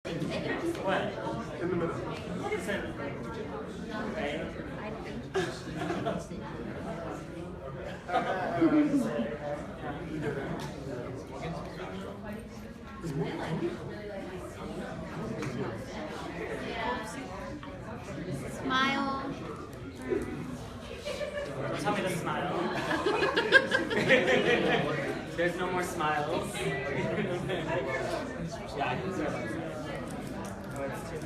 What? In the middle. What is it? Okay. Smile. Tell me to smile. There's no more smiles. Yeah, I can serve that. Oh, it's too.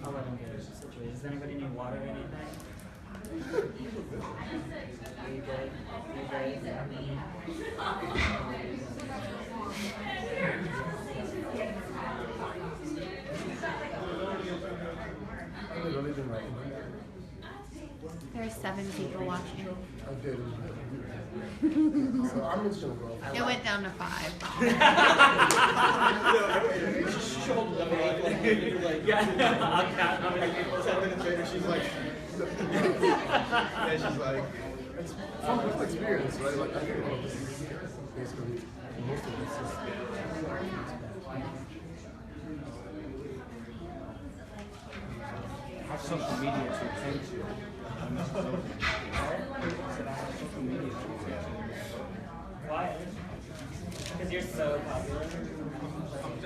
I'll let him get it situated. Does anybody need water or anything? Are you good? Are you There are 7 people watching. I did. So I'm just gonna go. It went down to 5. Yeah, I'll count how many people. 10 minutes later, she's like, yeah, she's like, it's fun experience, right? Like, I think this is basically most of this is. Have social media to attend to. Why? Because you're so popular.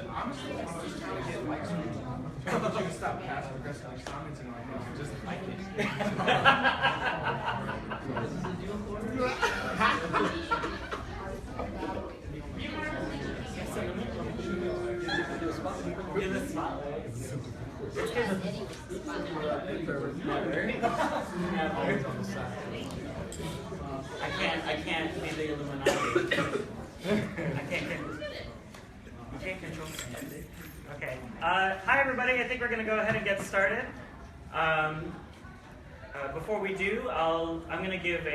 Honestly, I'm just trying to get likes from you. I'm trying to stop passive aggressively commenting on things and just like You're the spotlight. I can't be the Illuminati. You can't control me. Okay. Hi everybody. I think we're going to go ahead and get started. Before we do, I'm going to give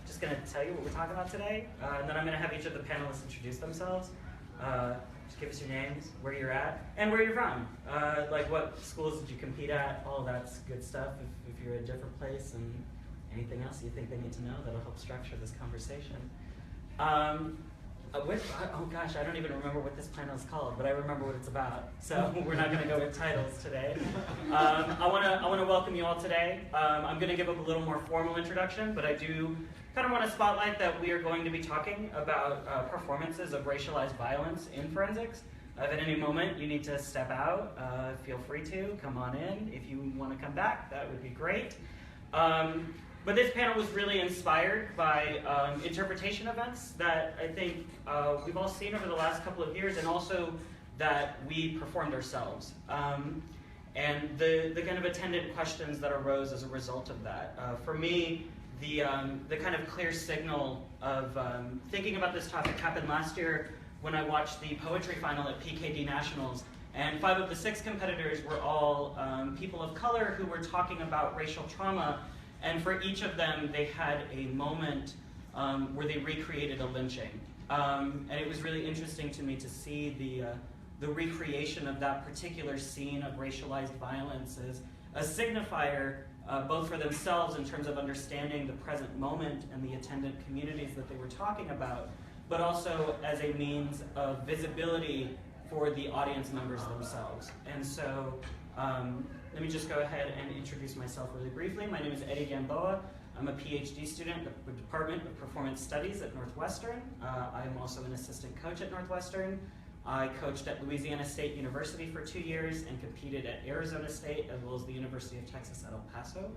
just going to tell you what we're talking about today, and then I'm going to have each of the panelists introduce themselves. Just give us your names, where you're at, and where you're from. Like what schools did you compete at, all that's good stuff if you're at a different place, and anything else you think they need to know that'll help structure this conversation. Oh gosh, I don't even remember what this panel is called, but I remember what it's about. So we're not going to go with titles today. I want to welcome you all today. I'm going to give up a little more formal introduction, but I do kind of want to spotlight that we are going to be talking about performances of racialized violence in forensics. If at any moment you need to step out, feel free to come on in. If you want to come back, that would be great. But this panel was really inspired by interpretation events that I think we've all seen over the last couple of years, and also that we performed ourselves. And the kind of attendant questions that arose as a result of that. For me, the kind of clear signal of thinking about this topic happened last year when I watched the poetry final at PKD Nationals, and 5 of the 6 competitors were all people of color who were talking about racial trauma. And for each of them, they had a moment where they recreated a lynching. And it was really interesting to me to see the recreation of that particular scene of racialized violence as a signifier, both for themselves in terms of understanding the present moment and the attendant communities that they were talking about, but also as a means of visibility for the audience members themselves. And so, let me just go ahead and introduce myself really briefly. My name is Gamboa. I'm a PhD student at the Department of Performance Studies at Northwestern. I am also an assistant coach at Northwestern. I coached at Louisiana State University for 2 years and competed at Arizona State as well as the University of Texas at El Paso.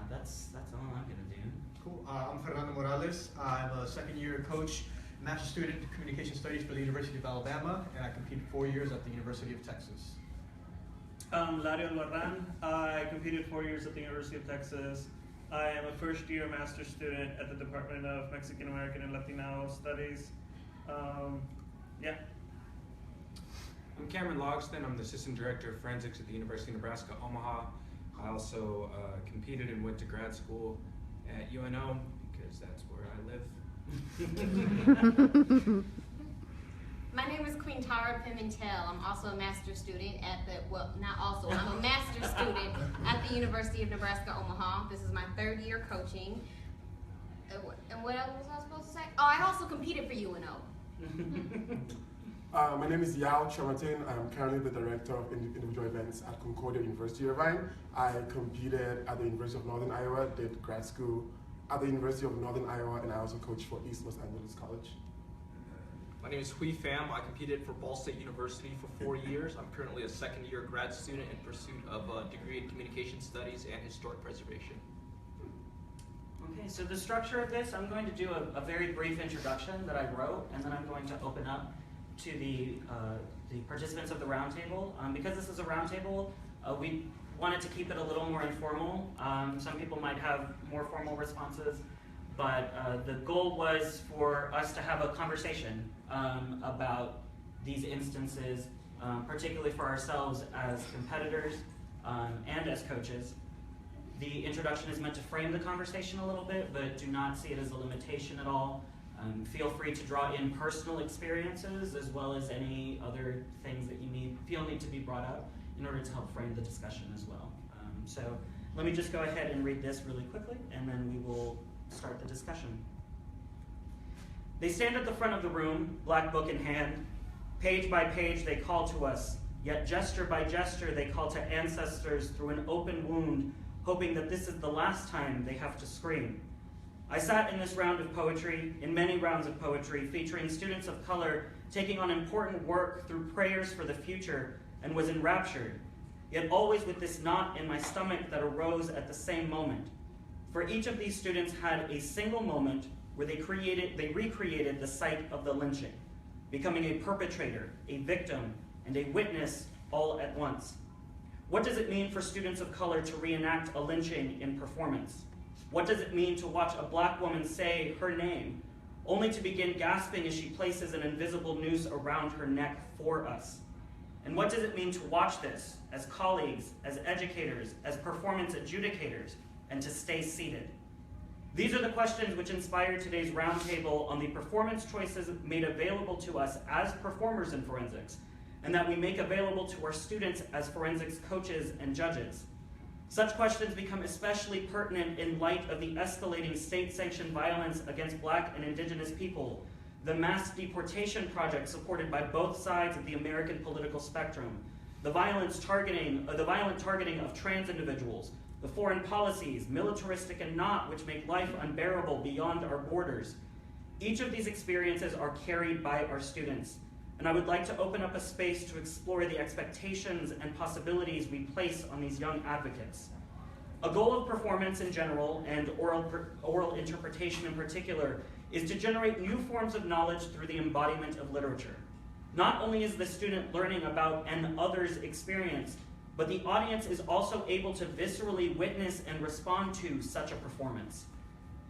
That's all I'm gonna do. Cool. I'm Fernando Morales. I'm a second-year coach, master's student in communication studies for the University of Alabama, and I competed 4 years at the University of Texas. Lario, Albarrán. I competed 4 years at the University of Texas. I am a first-year master's student at the Department of Mexican American and Latino Studies. Yeah. I'm Cameron Logsdon. I'm the Assistant Director of Forensics at the University of Nebraska, Omaha. I also competed and went to grad school at UNO because that's where I live. My name is Queentara Pimentel. I'm also a master's student at I'm a master's student at the University of Nebraska, Omaha. This is my 3rd year coaching. And what else was I supposed to say? Oh, I also competed for UNO. My name is Kyeremateng. I'm currently the Director of Individual Events at Concordia University Irvine. I competed at the University of Northern Iowa, did grad school at the University of Northern Iowa, and I also coach for East Los Angeles College. My name is Pham. I competed for Ball State University for 4 years. I'm currently a second-year grad student in pursuit of a degree in communication studies and historic preservation. Okay, so the structure of this, I'm going to do a very brief introduction that I wrote, and then I'm going to open up to the participants of the roundtable. Because this is a roundtable, we wanted to keep it a little more informal. Some people might have more formal responses, but the goal was for us to have a conversation about these instances, particularly for ourselves as competitors and as coaches. The introduction is meant to frame the conversation a little bit, but do not see it as a limitation at all. Feel free to draw in personal experiences as well as any other things that you feel need to be brought up in order to help frame the discussion as well. So let me just go ahead and read this really quickly, and then we will start the discussion. They stand at the front of the room, black book in hand. Page by page they call to us, yet gesture by gesture they call to ancestors through an open wound, hoping that this is the last time they have to scream. I sat in this round of poetry, in many rounds of poetry, featuring students of color taking on important work through prayers for the future, and was enraptured, yet always with this knot in my stomach that arose at the same moment. For each of these students had a single moment where they recreated the site of the lynching, becoming a perpetrator, a victim, and a witness all at once. What does it mean for students of color to reenact a lynching in performance? What does it mean to watch a black woman say her name, only to begin gasping as she places an invisible noose around her neck for us? And what does it mean to watch this as colleagues, as educators, as performance adjudicators, and to stay seated? These are the questions which inspired today's roundtable on the performance choices made available to us as performers in forensics, and that we make available to our students as forensics coaches and judges. Such questions become especially pertinent in light of the escalating state-sanctioned violence against Black and Indigenous people, the mass deportation project supported by both sides of the American political spectrum, the violent targeting of trans individuals, the foreign policies, militaristic and not, which make life unbearable beyond our borders. Each of these experiences are carried by our students, and I would like to open up a space to explore the expectations and possibilities we place on these young advocates. A goal of performance in general, and oral interpretation in particular, is to generate new forms of knowledge through the embodiment of literature. Not only is the student learning about an other's experience, but the audience is also able to viscerally witness and respond to such a performance.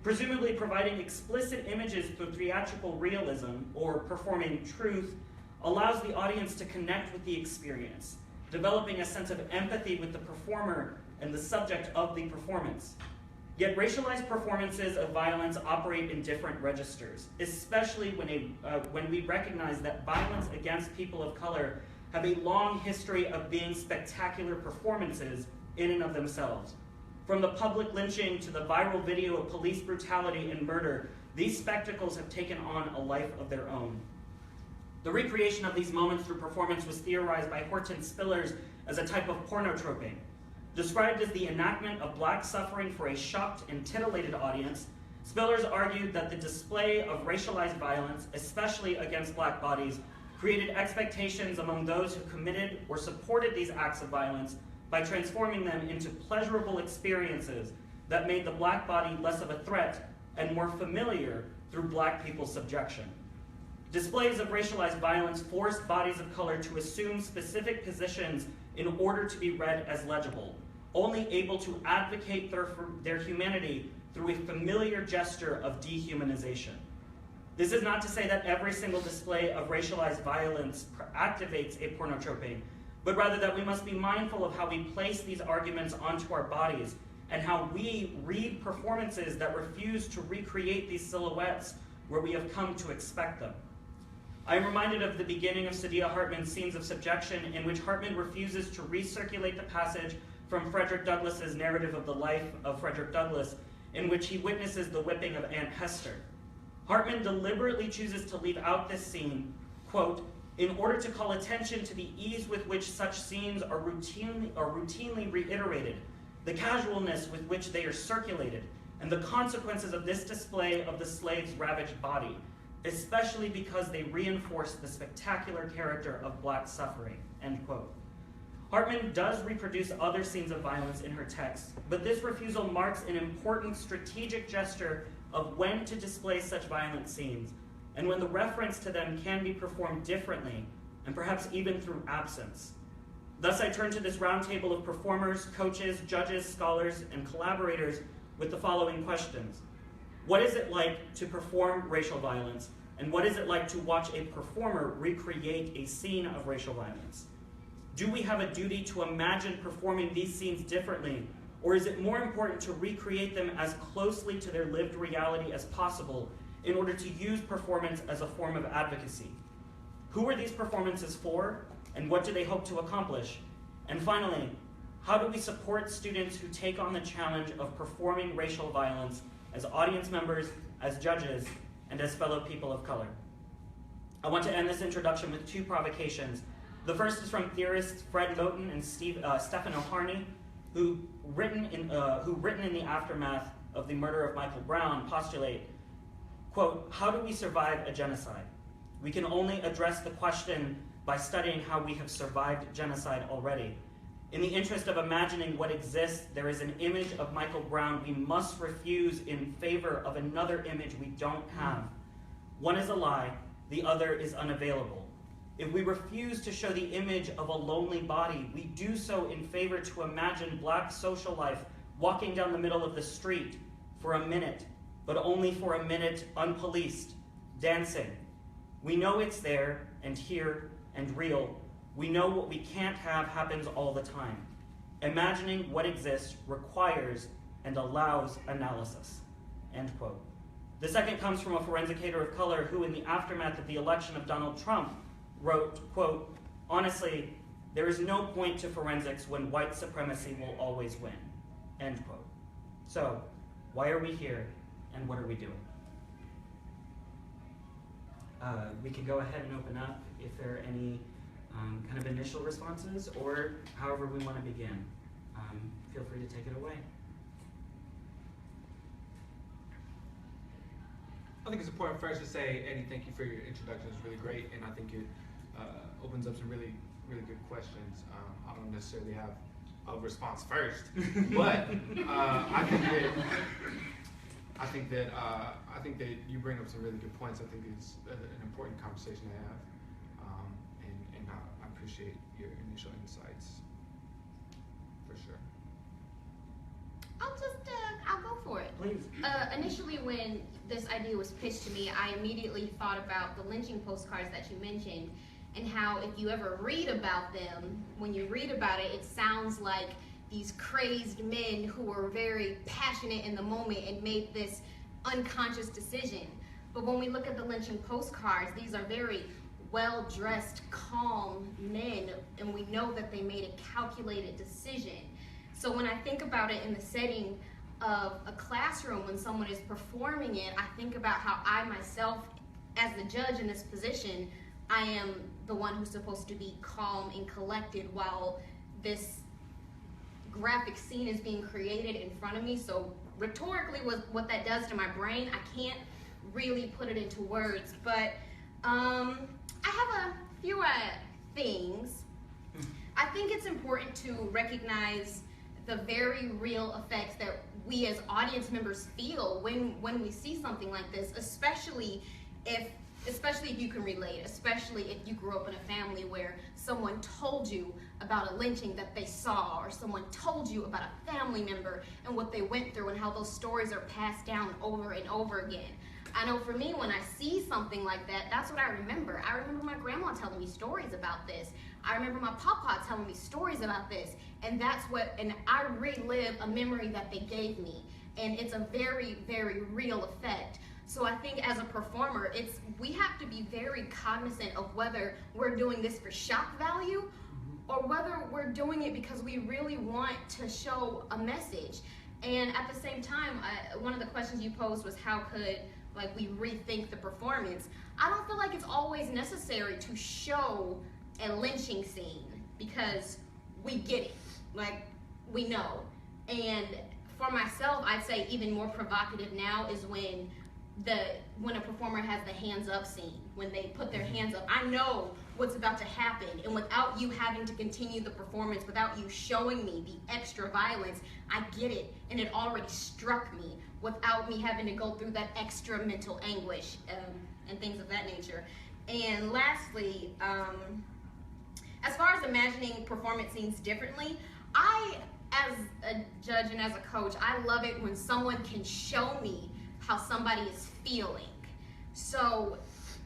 Presumably providing explicit images through theatrical realism, or performing truth, allows the audience to connect with the experience, developing a sense of empathy with the performer and the subject of the performance. Yet racialized performances of violence operate in different registers, especially when we recognize that violence against people of color have a long history of being spectacular performances in and of themselves. From the public lynching to the viral video of police brutality and murder, these spectacles have taken on a life of their own. The recreation of these moments through performance was theorized by Hortense Spillers as a type of pornotroping. Described as the enactment of Black suffering for a shocked and titillated audience, Spillers argued that the display of racialized violence, especially against Black bodies, created expectations among those who committed or supported these acts of violence by transforming them into pleasurable experiences that made the Black body less of a threat and more familiar through Black people's subjection. Displays of racialized violence forced bodies of color to assume specific positions in order to be read as legible, only able to advocate their humanity through a familiar gesture of dehumanization. This is not to say that every single display of racialized violence activates a pornotroping, but rather that we must be mindful of how we place these arguments onto our bodies and how we read performances that refuse to recreate these silhouettes where we have come to expect them. I am reminded of the beginning of Saidiya Hartman's Scenes of Subjection, in which Hartman refuses to recirculate the passage from Frederick Douglass's narrative of the life of Frederick Douglass, in which he witnesses the whipping of Aunt Hester. Hartman deliberately chooses to leave out this scene, quote, in order to call attention to the ease with which such scenes are routinely reiterated, the casualness with which they are circulated, and the consequences of this display of the slave's ravaged body, especially because they reinforce the spectacular character of black suffering, end quote. Hartman does reproduce other scenes of violence in her text, but this refusal marks an important strategic gesture of when to display such violent scenes, and when the reference to them can be performed differently, and perhaps even through absence. Thus, I turn to this roundtable of performers, coaches, judges, scholars, and collaborators with the following questions. What is it like to perform racial violence, and what is it like to watch a performer recreate a scene of racial violence? Do we have a duty to imagine performing these scenes differently, or is it more important to recreate them as closely to their lived reality as possible in order to use performance as a form of advocacy? Who are these performances for, and what do they hope to accomplish? And finally, how do we support students who take on the challenge of performing racial violence as audience members, as judges, and as fellow people of color? I want to end this introduction with two provocations. The first is from theorists Fred Moten and Stephen O'Harney, who written in the aftermath of the murder of Michael Brown postulate, quote, how do we survive a genocide? We can only address the question by studying how we have survived genocide already. In the interest of imagining what exists, there is an image of Michael Brown we must refuse in favor of another image we don't have. One is a lie, the other is unavailable. If we refuse to show the image of a lonely body, we do so in favor to imagine black social life walking down the middle of the street for a minute, but only for a minute, unpoliced, dancing. We know it's there and here and real. We know what we can't have happens all the time. Imagining what exists requires and allows analysis, end quote. The second comes from a forensicator of color who, in the aftermath of the election of Donald Trump, wrote, quote, honestly, there is no point to forensics when white supremacy will always win, end quote. So, why are we here, and what are we doing? We can go ahead and open up if there are any kind of initial responses, or however we want to begin. Feel free to take it away. I think it's important first to say, Eddie, thank you for your introduction. It's really great, and I think it opens up some really, really good questions. I don't necessarily have a response first, but I think that you bring up some really good points. I think it's an important conversation to have, and I appreciate your initial insights for sure. I'll go for it. Please. Initially, when this idea was pitched to me, I immediately thought about the lynching postcards that you mentioned, and how if you ever read about them, when you read about it, it sounds like these crazed men who were very passionate in the moment and made this unconscious decision. But when we look at the lynching postcards, these are very well-dressed, calm men, and we know that they made a calculated decision. So when I think about it in the setting of a classroom, when someone is performing it, I think about how I myself, as the judge in this position, I am the one who's supposed to be calm and collected while this graphic scene is being created in front of me. So rhetorically, what that does to my brain, I can't really put it into words, but I have a few things. I think it's important to recognize the very real effects that we as audience members feel when we see something like this, especially if you can relate, especially if you grew up in a family where someone told you about a lynching that they saw, or someone told you about a family member and what they went through and how those stories are passed down over and over again. I know for me, when I see something like that, that's what I remember. I remember my grandma telling me stories about this. I remember my papa telling me stories about this. And I relive a memory that they gave me. And it's a very, very real effect. So I think as a performer, we have to be very cognizant of whether we're doing this for shock value or whether we're doing it because we really want to show a message. And at the same time, one of the questions you posed was how could like we rethink the performance, I don't feel like it's always necessary to show a lynching scene because we get it, like we know. And for myself, I'd say even more provocative now is when a performer has the hands up scene, when they put their hands up. I know what's about to happen, and without you having to continue the performance, without you showing me the extra violence, I get it, and it already struck me without me having to go through that extra mental anguish and things of that nature. And lastly, as far as imagining performance scenes differently, as a judge and as a coach, I love it when someone can show me how somebody is feeling. So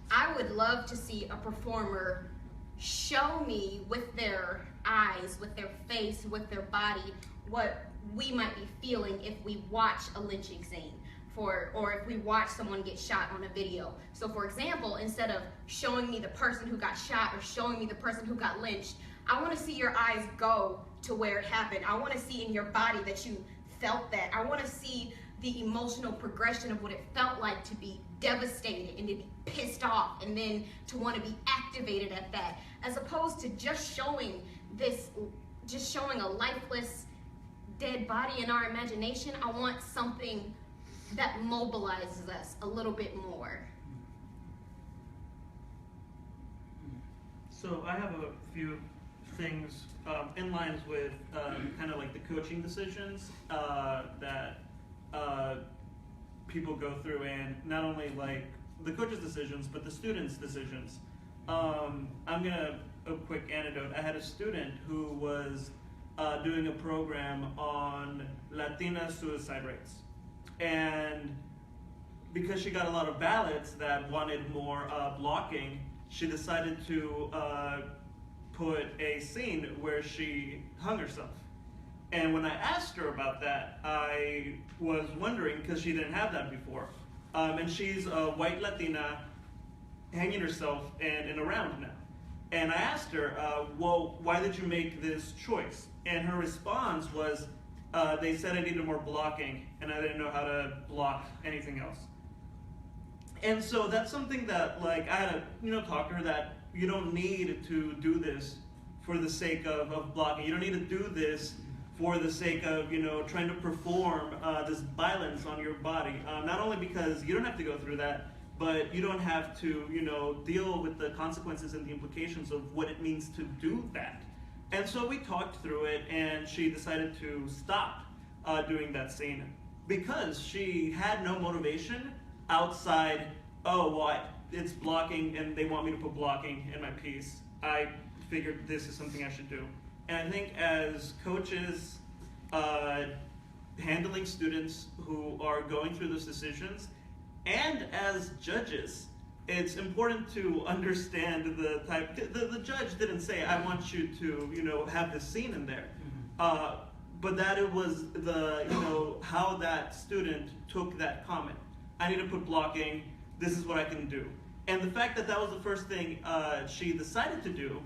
I would love to see a performer show me with their eyes, with their face, with their body, what we might be feeling if we watch a lynching scene, or if we watch someone get shot on a video. So for example, instead of showing me the person who got shot or showing me the person who got lynched, I want to see your eyes go to where it happened. I want to see in your body that you felt that. I want to see the emotional progression of what it felt like to be devastated and to be pissed off and then to want to be activated at that, as opposed to just showing a lifeless dead body in our imagination. I want something that mobilizes us a little bit more. So I have a few things in lines with kind of like the coaching decisions that people go through, and not only like the coach's decisions, but the students' decisions. A quick anecdote. I had a student who was doing a program on Latina suicide rates. And because she got a lot of ballots that wanted more blocking, she decided to put a scene where she hung herself. And when I asked her about that, I was wondering, because she didn't have that before. And she's a white Latina hanging herself in a round now. And I asked her, well, why did you make this choice? And her response was, they said I needed more blocking, and I didn't know how to block anything else. And so that's something that, like, I had to, talk to her that you don't need to do this for the sake of blocking. You don't need to do this for the sake of, trying to perform this violence on your body. Not only because you don't have to go through that, but you don't have to, deal with the consequences and the implications of what it means to do that. And so we talked through it, and she decided to stop doing that scene because she had no motivation outside, it's blocking and they want me to put blocking in my piece. I figured this is something I should do. And I think as coaches handling students who are going through those decisions, and as judges, it's important to understand the type. The judge didn't say, I want you to, have this scene in there. But that it was how that student took that comment. I need to put blocking, this is what I can do. And the fact that that was the first thing she decided to do,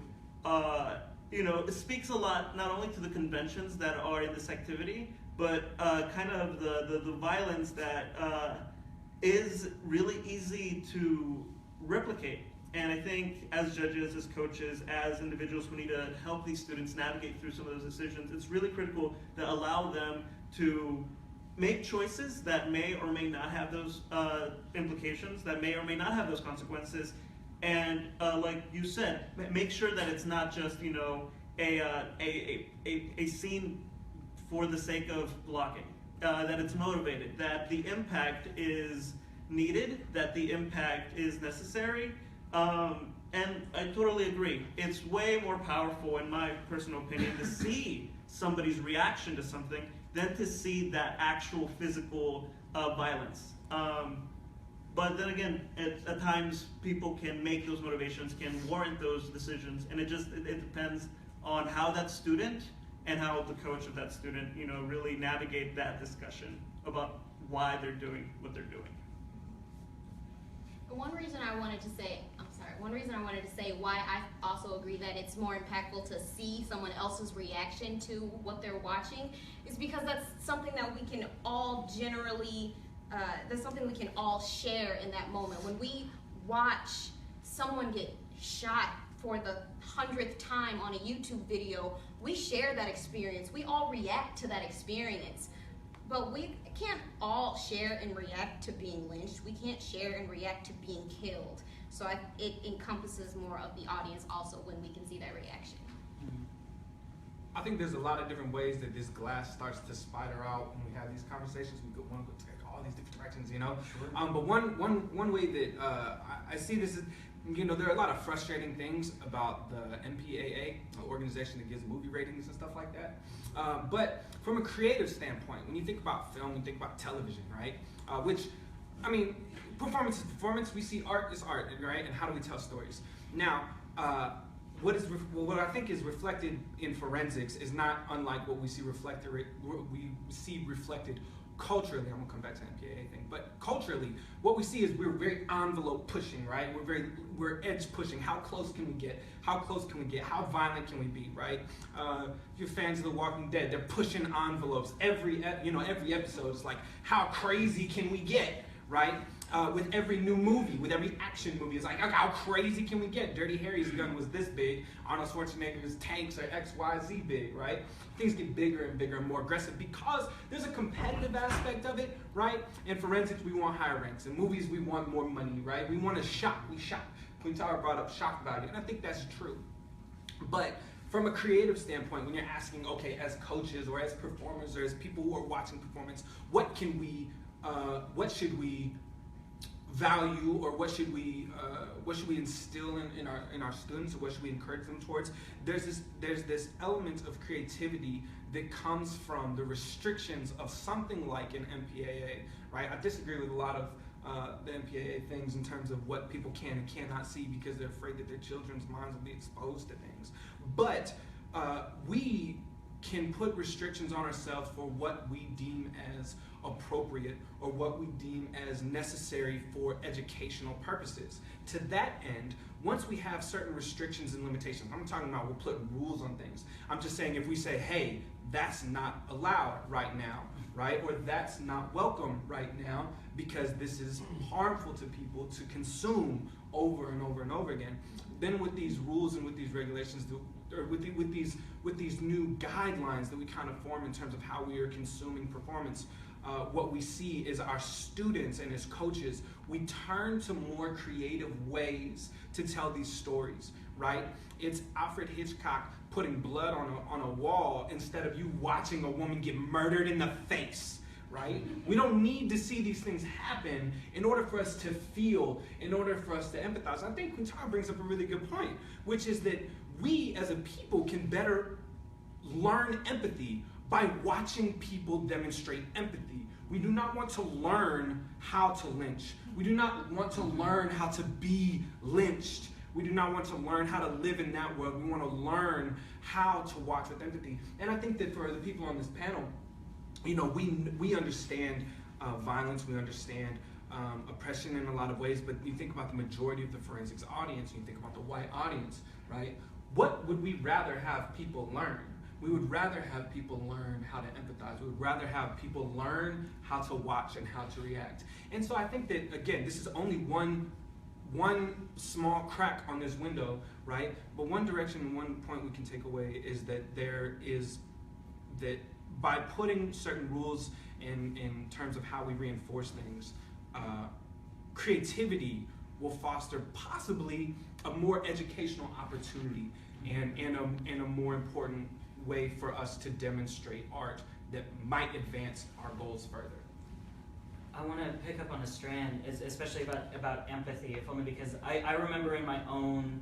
it speaks a lot, not only to the conventions that are in this activity, but kind of the violence that is really easy to replicate. And I think as judges, as coaches, as individuals who need to help these students navigate through some of those decisions, it's really critical to allow them to make choices that may or may not have those implications, that may or may not have those consequences. And like you said, make sure that it's not just a scene for the sake of blocking, that it's motivated, that the impact is needed, that the impact is necessary. And I totally agree. It's way more powerful, in my personal opinion, to see somebody's reaction to something than to see that actual physical violence. But then again, at times people can make those motivations, can warrant those decisions, and it depends on how that student and how the coach of that student, really navigate that discussion about why they're doing what they're doing. One reason I wanted to say why I also agree that it's more impactful to see someone else's reaction to what they're watching is because that's something that we can all generally that's something we can all share in that moment. When we watch someone get shot for the 100th time on a YouTube video, we share that experience. We all react to that experience. But we can't all share and react to being lynched. We can't share and react to being killed. So it encompasses more of the audience also when we can see that reaction. I think there's a lot of different ways that this glass starts to spider out when we have these conversations. We want to take all these different directions, you know? Sure. But one way that I see this is, you know, there are a lot of frustrating things about the MPAA, an organization that gives movie ratings and stuff like that. But from a creative standpoint, when you think about film, you think about television, right? Which, I mean, performance is performance. We see art is art, right? And how do we tell stories? Now, what I think is reflected in forensics is not unlike what we see reflected culturally. I'm gonna come back to the MPAA thing, but culturally, what we see is we're very envelope pushing, right? We're edge pushing. How close can we get? How close can we get? How violent can we be, right? If you're fans of The Walking Dead, they're pushing envelopes. Every episode is like, how crazy can we get, right? With every new movie, with every action movie, it's like, how crazy can we get? Dirty Harry's gun was this big. Arnold Schwarzenegger's tanks are XYZ big, right? Things get bigger and bigger and more aggressive because there's a competitive aspect of it, right? In forensics, we want higher ranks. In movies, we want more money, right? We want to shock. We shock. Queentara brought up shock value, and I think that's true. But from a creative standpoint, when you're asking, okay, as coaches or as performers or as people who are watching performance, what should we value, or what should we instill in our students, or what should we encourage them towards? There's this element of creativity that comes from the restrictions of something like an MPAA, right? I disagree with a lot of the MPAA things in terms of what people can and cannot see because they're afraid that their children's minds will be exposed to things. But we can put restrictions on ourselves for what we deem as appropriate or what we deem as necessary for educational purposes. To that end, once we have certain restrictions and limitations, I'm talking about we're putting rules on things. I'm just saying if we say, hey, that's not allowed right now, right? Or that's not welcome right now because this is harmful to people to consume over and over and over again. Then with these rules and with these regulations, or with these new guidelines that we kind of form in terms of how we are consuming performance, what we see is our students and as coaches, we turn to more creative ways to tell these stories, right? It's Alfred Hitchcock putting blood on a wall instead of you watching a woman get murdered in the face, right? We don't need to see these things happen in order for us to feel, in order for us to empathize. I think Queentara brings up a really good point, which is that we as a people can better learn empathy by watching people demonstrate empathy. We do not want to learn how to lynch. We do not want to learn how to be lynched. We do not want to learn how to live in that world. We want to learn how to watch with empathy. And I think that for the people on this panel, you know, we understand violence, we understand oppression in a lot of ways, but you think about the majority of the forensics audience, you think about the white audience, right? What would we rather have people learn? We would rather have people learn how to empathize. We would rather have people learn how to watch and how to react. And so I think that, again, this is only one small crack on this window, right? But one direction and one point we can take away is that that by putting certain rules in terms of how we reinforce things, creativity will foster possibly a more educational opportunity and a more important way for us to demonstrate art that might advance our goals further. I want to pick up on a strand, especially about empathy, if only because I remember in my own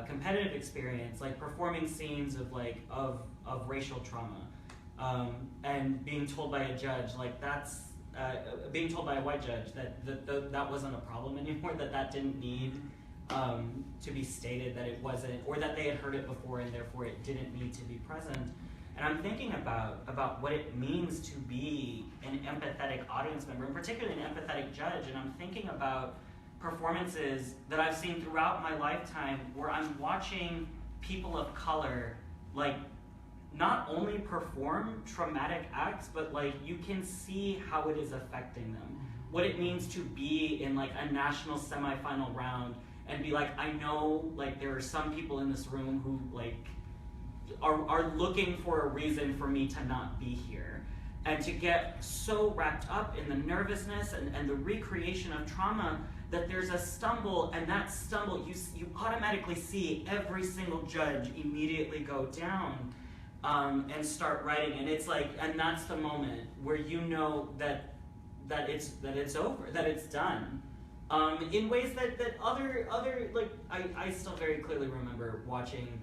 competitive experience, like performing scenes of racial trauma, and being told by a judge, like that's being told by a white judge that wasn't a problem anymore, that didn't need to be stated, that it wasn't, or that they had heard it before and therefore it didn't need to be present. And I'm thinking about what it means to be an empathetic audience member, and particularly an empathetic judge. And I'm thinking about performances that I've seen throughout my lifetime where I'm watching people of color like not only perform traumatic acts, but like you can see how it is affecting them. What it means to be in like a national semifinal round and be like, I know like there are some people in this room who like are looking for a reason for me to not be here. And to get so wrapped up in the nervousness and the recreation of trauma that there's a stumble, and that stumble, you automatically see every single judge immediately go down and start writing. And it's like, and that's the moment where you know that it's over, that it's done. In ways that other like, I still very clearly remember watching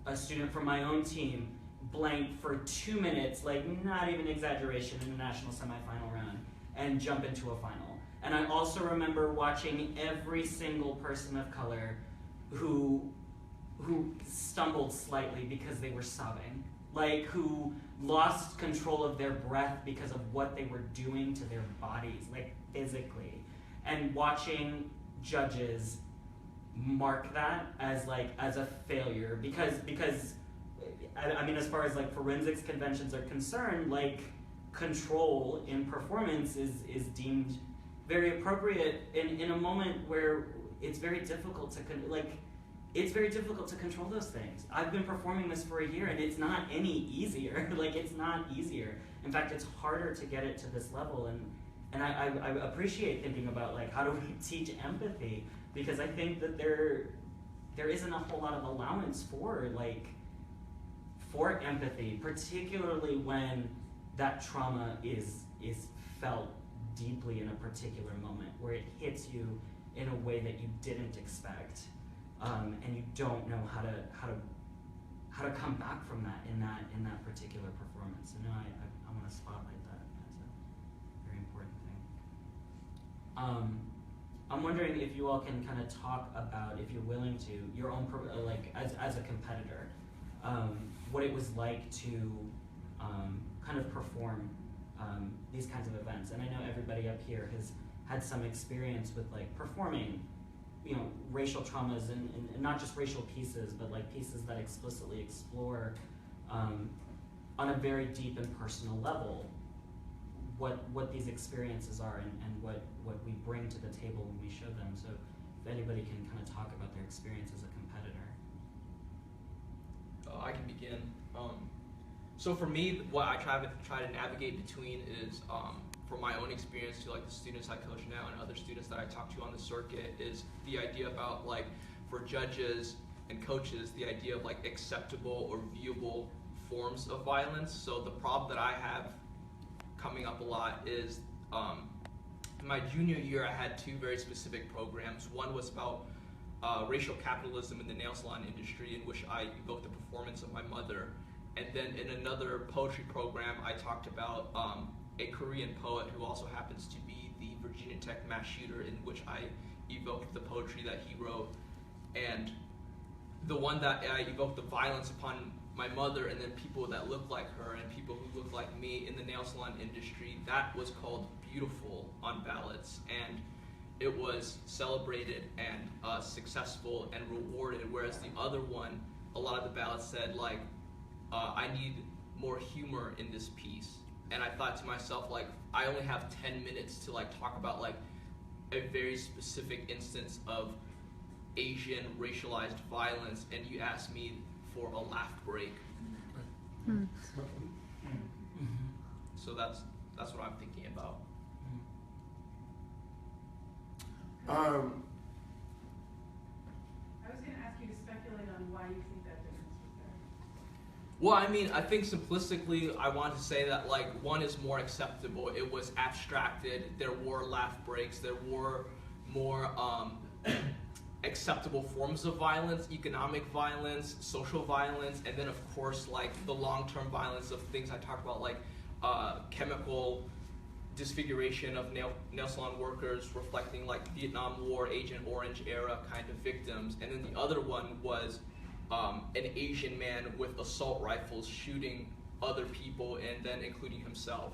a student from my own team blank for 2 minutes, like not even exaggeration, in a national semifinal round, and jump into a final. And I also remember watching every single person of color who stumbled slightly because they were sobbing, like who lost control of their breath because of what they were doing to their bodies, like physically, and watching judges mark that as a failure because I mean, as far as like forensics conventions are concerned, like control in performance is deemed very appropriate in a moment where it's very difficult to control those things. I've been performing this for a year and it's not any easier. Like, it's not easier. In fact, it's harder to get it to this level, and I appreciate thinking about like how do we teach empathy, because I think that there isn't a whole lot of allowance for empathy, particularly when that trauma is felt deeply in a particular moment, where it hits you in a way that you didn't expect, and you don't know how to come back from that in that particular performance. And I want to spotlight that as a very important thing. I'm wondering if you all can kind of talk about, if you're willing to, your own like as a competitor, what it was like to kind of perform these kinds of events. And I know everybody up here has had some experience with like performing, you know, racial traumas and not just racial pieces, but like pieces that explicitly explore on a very deep and personal level what these experiences are and what we bring to the table when we show them. So if anybody can kind of talk about their experience as a competitor. I can begin. So for me, what I try to navigate between is, from my own experience to like the students I coach now and other students that I talk to on the circuit, is the idea about like, for judges and coaches, the idea of like acceptable or viewable forms of violence. So the problem that I have coming up a lot is, in my junior year, I had two very specific programs. One was about racial capitalism in the nail salon industry, in which I evoked the performance of my mother. And then in another poetry program, I talked about a Korean poet who also happens to be the Virginia Tech mass shooter, in which I evoked the poetry that he wrote. And the one that I evoked the violence upon my mother and then people that look like her and people who look like me in the nail salon industry, that was called Beautiful on ballots. And it was celebrated and successful and rewarded, whereas the other one, a lot of the ballots said like, I need more humor in this piece. And I thought to myself, like, I only have 10 minutes to like talk about like a very specific instance of Asian racialized violence, and you ask me for a laugh break. So that's what I'm thinking about. I was going to ask you to speculate on why you think that difference was there. Well, I mean, I think simplistically, I want to say that like one is more acceptable. It was abstracted. There were laugh breaks. There were more acceptable forms of violence, economic violence, social violence, and then of course like the long-term violence of things I talked about, like chemical disfiguration of nail salon workers, reflecting like Vietnam War, Agent Orange era kind of victims. And then the other one was an Asian man with assault rifles shooting other people and then including himself.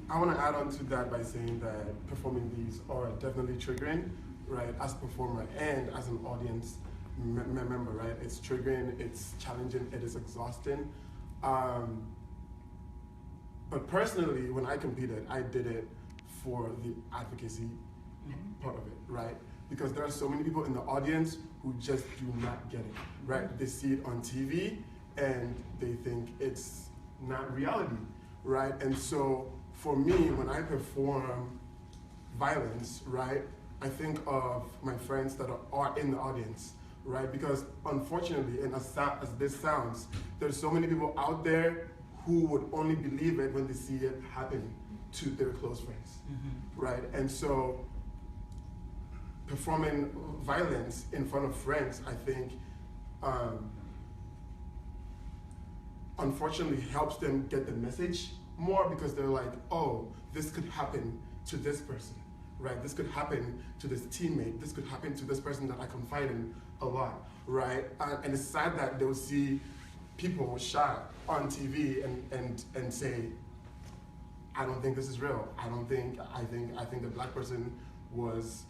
I want to add on to that by saying that performing these are definitely triggering, right, as a performer and as an audience. member, right? It's triggering, it's challenging, it is exhausting. But personally, when I competed, I did it for the advocacy part of it, right? Because there are so many people in the audience who just do not get it, right? They see it on TV and they think it's not reality, right? And so for me, when I perform violence, right, I think of my friends that are in the audience, right? Because unfortunately, and as this sounds, there's so many people out there who would only believe it when they see it happen to their close friends, right? And so performing violence in front of friends, I think, unfortunately helps them get the message more, because they're like, oh, this could happen to this person, right? This could happen to this teammate. This could happen to this person that I confide in a lot, right? And it's sad that they'll see people shot on TV and say, I don't think this is real. I think the black person was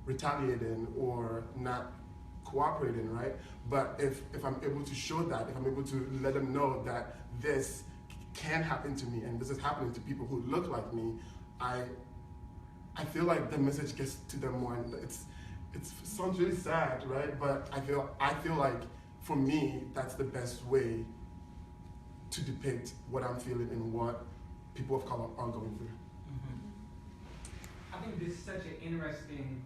retaliating or not cooperating, right? But if I'm able to show that, if I'm able to let them know that this can happen to me and this is happening to people who look like me, I feel like the message gets to them more. And it sounds really sad, right? But I feel like for me, that's the best way to depict what I'm feeling and what people of color are going through. I think this is such an interesting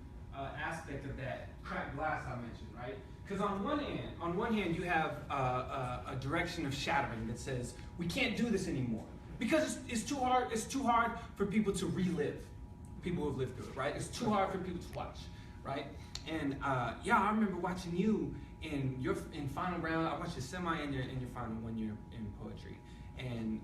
aspect of that cracked glass I mentioned, right? Because on one hand, you have a direction of shattering that says we can't do this anymore because it's too hard. It's too hard for people to relive. People who have lived through it, right? It's too hard for people to watch, right? And yeah, I remember watching you in final round. I watched your semi and your final 1 year in poetry, and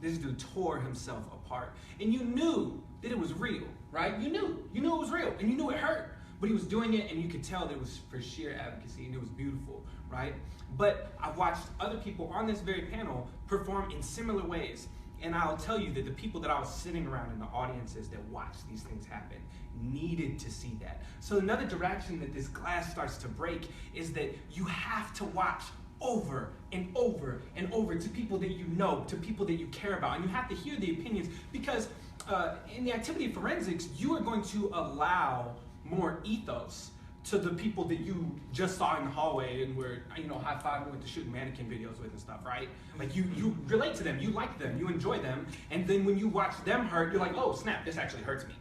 this dude tore himself apart, and you knew that it was real, right? You knew it was real, and you knew it hurt, but he was doing it, and you could tell that it was for sheer advocacy, and it was beautiful, right? But I've watched other people on this very panel perform in similar ways, and I'll tell you that the people that I was sitting around in the audiences that watched these things happen needed to see that. So another direction that this glass starts to break is that you have to watch over and over and over to people that you know, to people that you care about, and you have to hear the opinions, because in the activity of forensics, you are going to allow more ethos to the people that you just saw in the hallway and were, high-fiving with the shooting mannequin videos with and stuff, right? Like you relate to them, you like them, you enjoy them, and then when you watch them hurt, you're like, oh snap, this actually hurts me.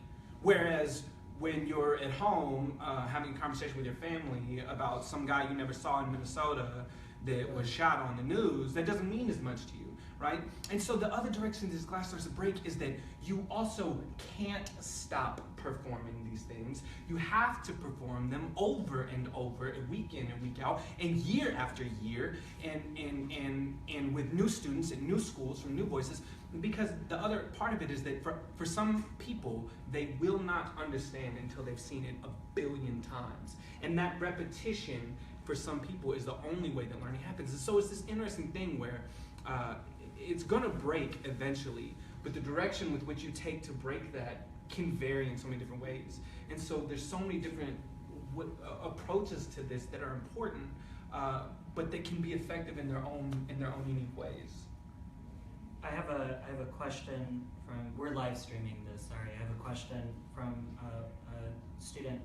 Whereas when you're at home having a conversation with your family about some guy you never saw in Minnesota that was shot on the news, that doesn't mean as much to you, right? And so the other direction this glass starts to break is that you also can't stop performing these things. You have to perform them over and over, week in and week out, and year after year, and with new students and new schools from new voices, because the other part of it is that for some people, they will not understand until they've seen it 1 billion times. And that repetition for some people is the only way that learning happens. And so it's this interesting thing where it's gonna break eventually, but the direction with which you take to break that can vary in so many different ways. And so there's so many different approaches to this that are important, but they can be effective in their own unique ways. I have a question from, we're live streaming this, sorry. I have a question from a student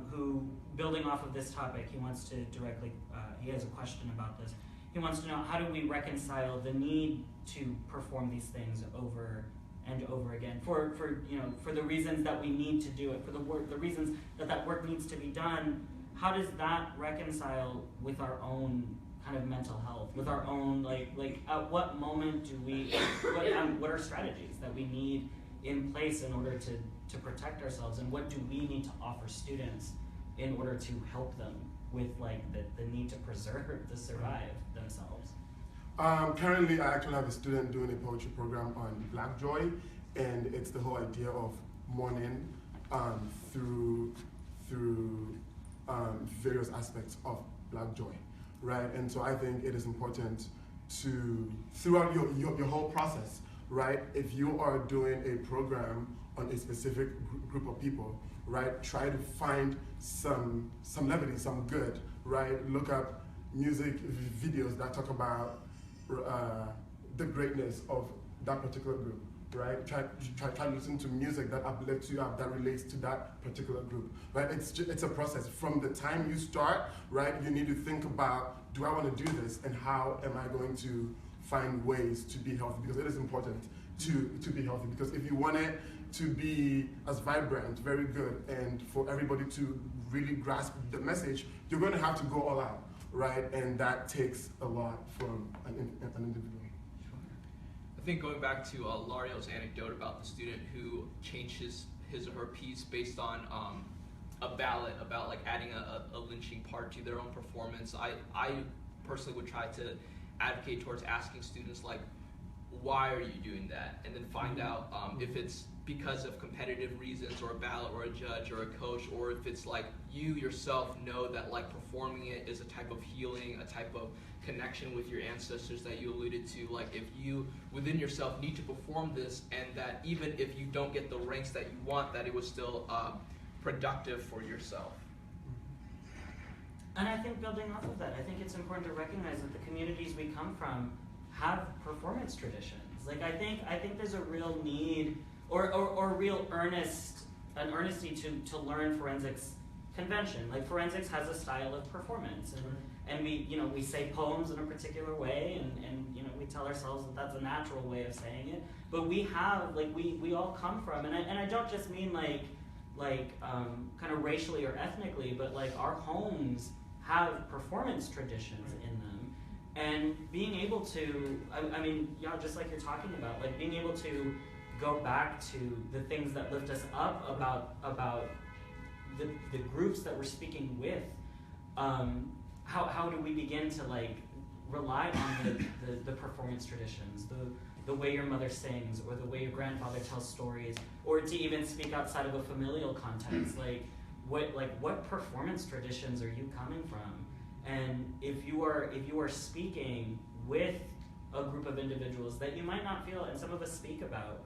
who, building off of this topic, he wants to directly, he has a question about this. He wants to know, how do we reconcile the need to perform these things over and over again for the reasons that we need to do it, for the reasons that work needs to be done? How does that reconcile with our own kind of mental health, with our own like at what moment do we what are strategies that we need in place in order to protect ourselves, and what do we need to offer students in order to help them with the need to preserve, to survive themselves? Currently, I actually have a student doing a poetry program on Black Joy, and it's the whole idea of mourning through various aspects of Black Joy, right? And so I think it is important to, throughout your whole process, right? If you are doing a program on a specific group of people, right? Try to find some levity, some good, right? Look up music videos that talk about the greatness of that particular group, right? Try to listen to music that uplifts you up, that relates to that particular group, right? It's a process. From the time you start, right, you need to think about, do I want to do this, and how am I going to find ways to be healthy? Because it is important to be healthy, because if you want it to be as vibrant, very good, and for everybody to really grasp the message, you're going to have to go all out, right? And that takes a lot from an individual. I think going back to Lario's anecdote about the student who changed his or her piece based on a ballot about like adding a lynching part to their own performance, I personally would try to advocate towards asking students like, why are you doing that? And then find out if it's because of competitive reasons, or a ballot, or a judge, or a coach, or if it's like you yourself know that like performing it is a type of healing, a type of connection with your ancestors that you alluded to. Like if you within yourself need to perform this, and that even if you don't get the ranks that you want, that it was still productive for yourself. And I think building off of that, I think it's important to recognize that the communities we come from have performance traditions. Like I think there's a real need or real earnesty to learn forensics convention. Like forensics has a style of performance, and we say poems in a particular way, and we tell ourselves that that's a natural way of saying it. But we have we all come from, and I don't just mean kind of racially or ethnically, but like our homes have performance traditions in them, and being able to, just like you're talking about, like being able to go back to the things that lift us up about the groups that we're speaking with. How do we begin to like rely on the performance traditions, the way your mother sings, or the way your grandfather tells stories, or to even speak outside of a familial context, what performance traditions are you coming from? And if you are speaking with a group of individuals that you might not feel, and some of us speak about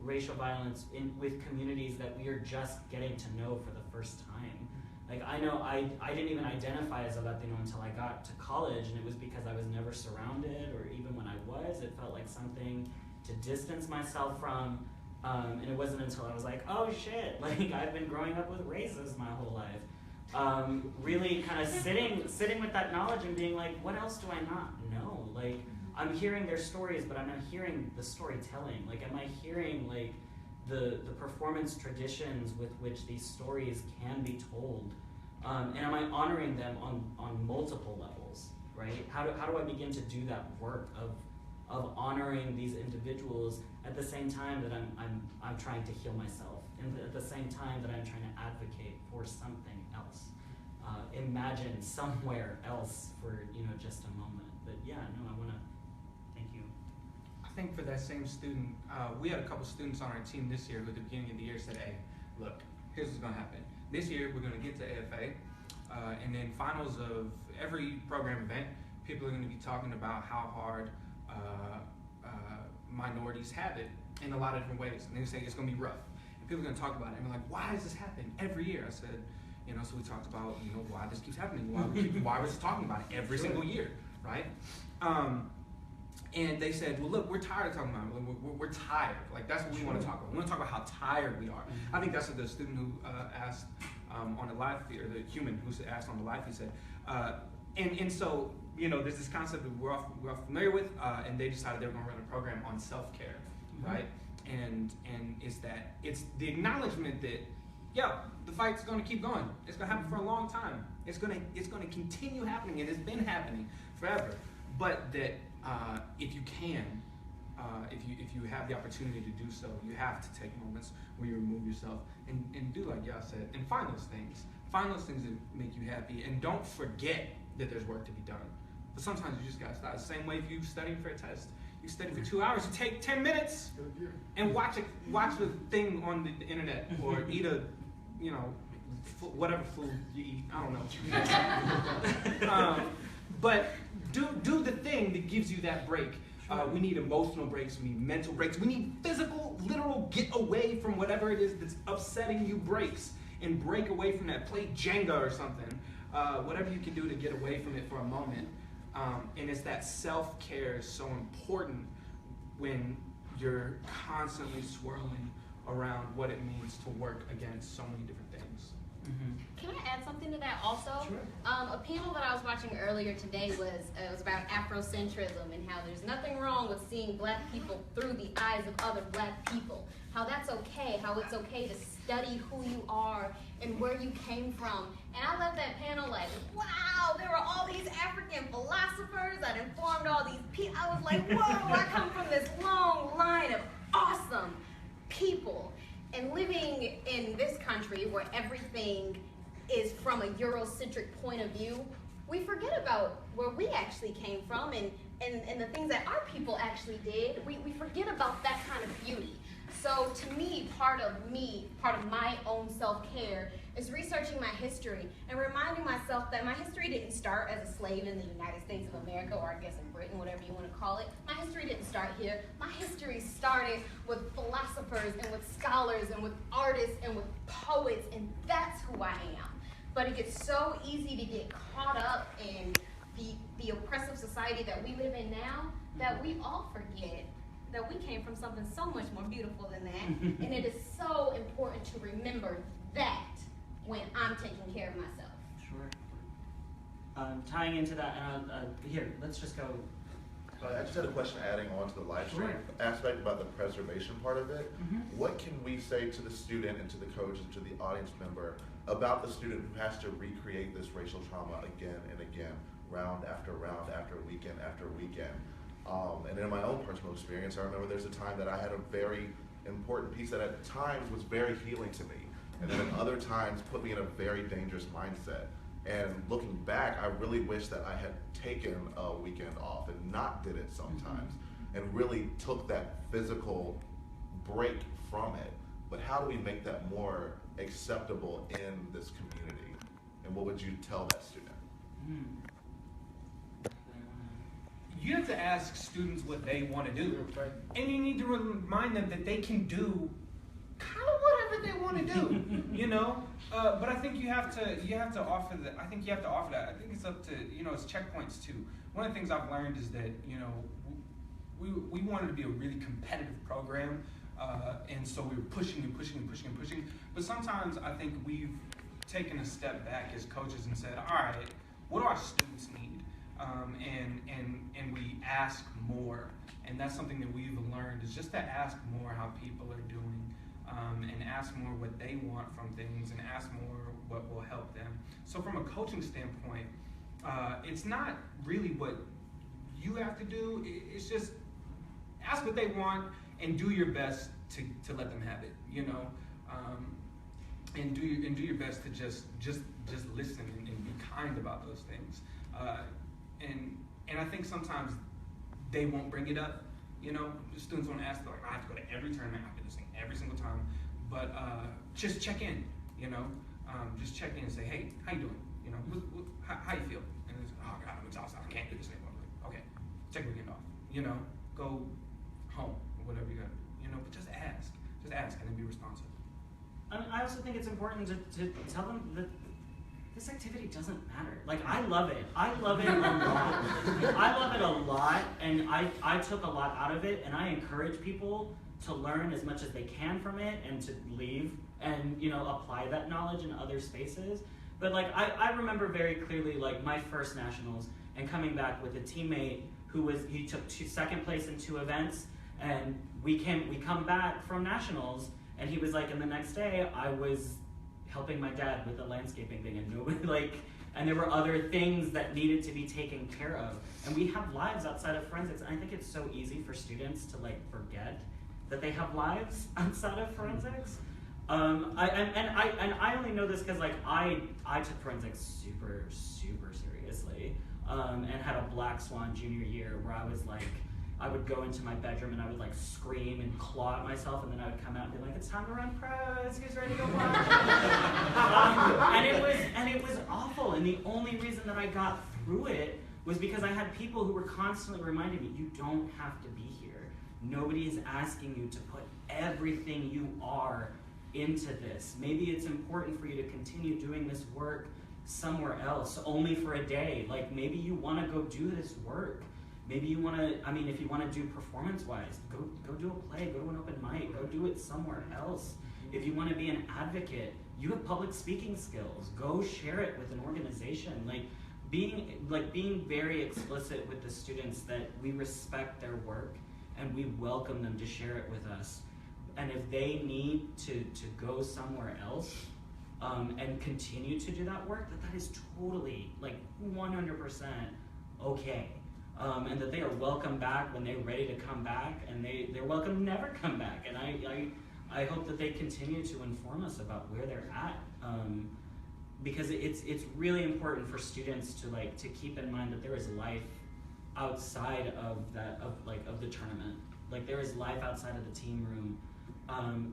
racial violence with communities that we are just getting to know for the first time. Like I know I didn't even identify as a Latino until I got to college, and it was because I was never surrounded, or even when I was, it felt like something to distance myself from. And it wasn't until I was like, oh shit, like I've been growing up with racists my whole life. Really kind of sitting with that knowledge and being like, what else do I not know? Like I'm hearing their stories, but I'm not hearing the storytelling. Like am I hearing like the performance traditions with which these stories can be told? And am I honoring them on multiple levels, right? How do I begin to do that work of honoring these individuals at the same time that I'm trying to heal myself, and at the same time that I'm trying to advocate for something else, imagine somewhere else for just a moment. But yeah, no, I want to thank you. I think for that same student, we had a couple students on our team this year who at the beginning of the year said, hey, look, here's what's going to happen. This year we're going to get to AFA, and then finals of every program event, people are going to be talking about how hard minorities have it in a lot of different ways. And they say it's going to be rough. And people are going to talk about it. And we're like, why does this happen every year? I said, so we talked about, why this keeps happening, why we're just talking about it every single year, right? And they said, well, look, we're tired of talking about it. We're tired. Like, that's what we want to talk about. We want to talk about how tired we are. I think that's what the student who asked on the live feed, or the human who asked on the live feed said. And so, there's this concept that we're all familiar with, and they decided they were going to run a program on self-care, right? And it's the acknowledgement that, the fight's going to keep going. It's going to happen for a long time. It's going to continue happening, and it's been happening forever. But that if you can, if you have the opportunity to do so, you have to take moments where you remove yourself and do like y'all said, and find those things that make you happy, and don't forget that there's work to be done. But sometimes you just gotta stop. The same way if you're studying for a test, you study for 2 hours, you take 10 minutes and watch a thing on the internet, or eat a, whatever food you eat. I don't know. But do the thing that gives you that break. We need emotional breaks, we need mental breaks, we need physical, literal get away from whatever it is that's upsetting you breaks, and break away from that. Play Jenga or something. whatever you can do to get away from it for a moment. And it's that self-care is so important when you're constantly swirling around what it means to work against so many different things. Can I add something to that also? Sure. A panel that I was watching earlier today was about Afrocentrism and how there's nothing wrong with seeing black people through the eyes of other black people. How that's okay, how it's okay to study who you are and where you came from. And I left that panel like, wow, there were all these African philosophers that informed all these people. I was like, whoa, I come from this long line of awesome people. And living in this country where everything is from a Eurocentric point of view, we forget about where we actually came from and the things that our people actually did. We forget about that kind of beauty. So to me, part of my own self-care is researching my history and reminding myself that my history didn't start as a slave in the United States of America, or I guess in Britain, whatever you want to call it. My history didn't start here. My history started with philosophers and with scholars and with artists and with poets, and that's who I am. But it gets so easy to get caught up in the oppressive society that we live in now that we all forget that we came from something so much more beautiful than that. And it is so important to remember that when I'm taking care of myself. Sure. Tying into that, here, let's just go. I just had a question adding on to the live stream aspect about the preservation part of it. What can we say to the student and to the coach and to the audience member about the student who has to recreate this racial trauma again and again, round after weekend after weekend? And in my own personal experience, I remember there's a time that I had a very important piece that at times was very healing to me, and then at other times put me in a very dangerous mindset. And looking back, I really wish that I had taken a weekend off and not did it sometimes, and really took that physical break from it. But how do we make that more acceptable in this community? And what would you tell that student? You have to ask students what they want to do, and you need to remind them that they can do kind of whatever they want to do, you know. But I think you have to offer that. I think you have to offer that. I think it's up to, you know, it's checkpoints too. One of the things I've learned is that, you know, we wanted to be a really competitive program, and so we were pushing and pushing and pushing and pushing. But sometimes I think we've taken a step back as coaches and said, all right, what do our students need? And we ask more, and that's something that we've learned, is just to ask more how people are doing, and ask more what they want from things, and ask more what will help them. So from a coaching standpoint, it's not really what you have to do, it's just ask what they want and do your best to let them have it, you know, and do your best to just listen and be kind about those things. And I think sometimes they won't bring it up, you know. The students won't ask, like, I have to go to every tournament, I have to do this thing every single time. But just check in, you know. Just check in and say, hey, how you doing? You know, how you feel? And it's, oh God, I'm exhausted, I can't do this anymore. Like, okay, take the weekend off, you know. Go home or whatever you gotta do, you know. But just ask and then be responsive. I also think it's important to tell them that this activity doesn't matter. Like, I love it. I love it a lot. I love it a lot, and I took a lot out of it, and I encourage people to learn as much as they can from it and to leave and, you know, apply that knowledge in other spaces. But like, I remember very clearly, like, my first nationals and coming back with a teammate he took second place in 2 events, and we come back from nationals, and he was like, and the next day I was helping my dad with the landscaping thing, and nobody and there were other things that needed to be taken care of. And we have lives outside of forensics, and I think it's so easy for students to forget that they have lives outside of forensics. I only know this because I took forensics super seriously, and had a black swan junior year where I was like, I would go into my bedroom and I would scream and claw at myself, and then I would come out and be like, it's time to run pros, who's ready to go watch? and it was awful, and the only reason that I got through it was because I had people who were constantly reminding me, you don't have to be here. Nobody is asking you to put everything you are into this. Maybe it's important for you to continue doing this work somewhere else, only for a day. Like maybe you want to go do this work. Maybe you want to, I mean, if you want to do performance-wise, go do a play, go to an open mic, go do it somewhere else. If you want to be an advocate, you have public speaking skills, go share it with an organization. Like being very explicit with the students that we respect their work and we welcome them to share it with us. And if they need to go somewhere else and continue to do that work, that is totally, like 100% okay. And that they are welcome back when they're ready to come back, and they're welcome to never come back. And I hope that they continue to inform us about where they're at, because it's really important for students to keep in mind that there is life outside of the tournament. Like there is life outside of the team room,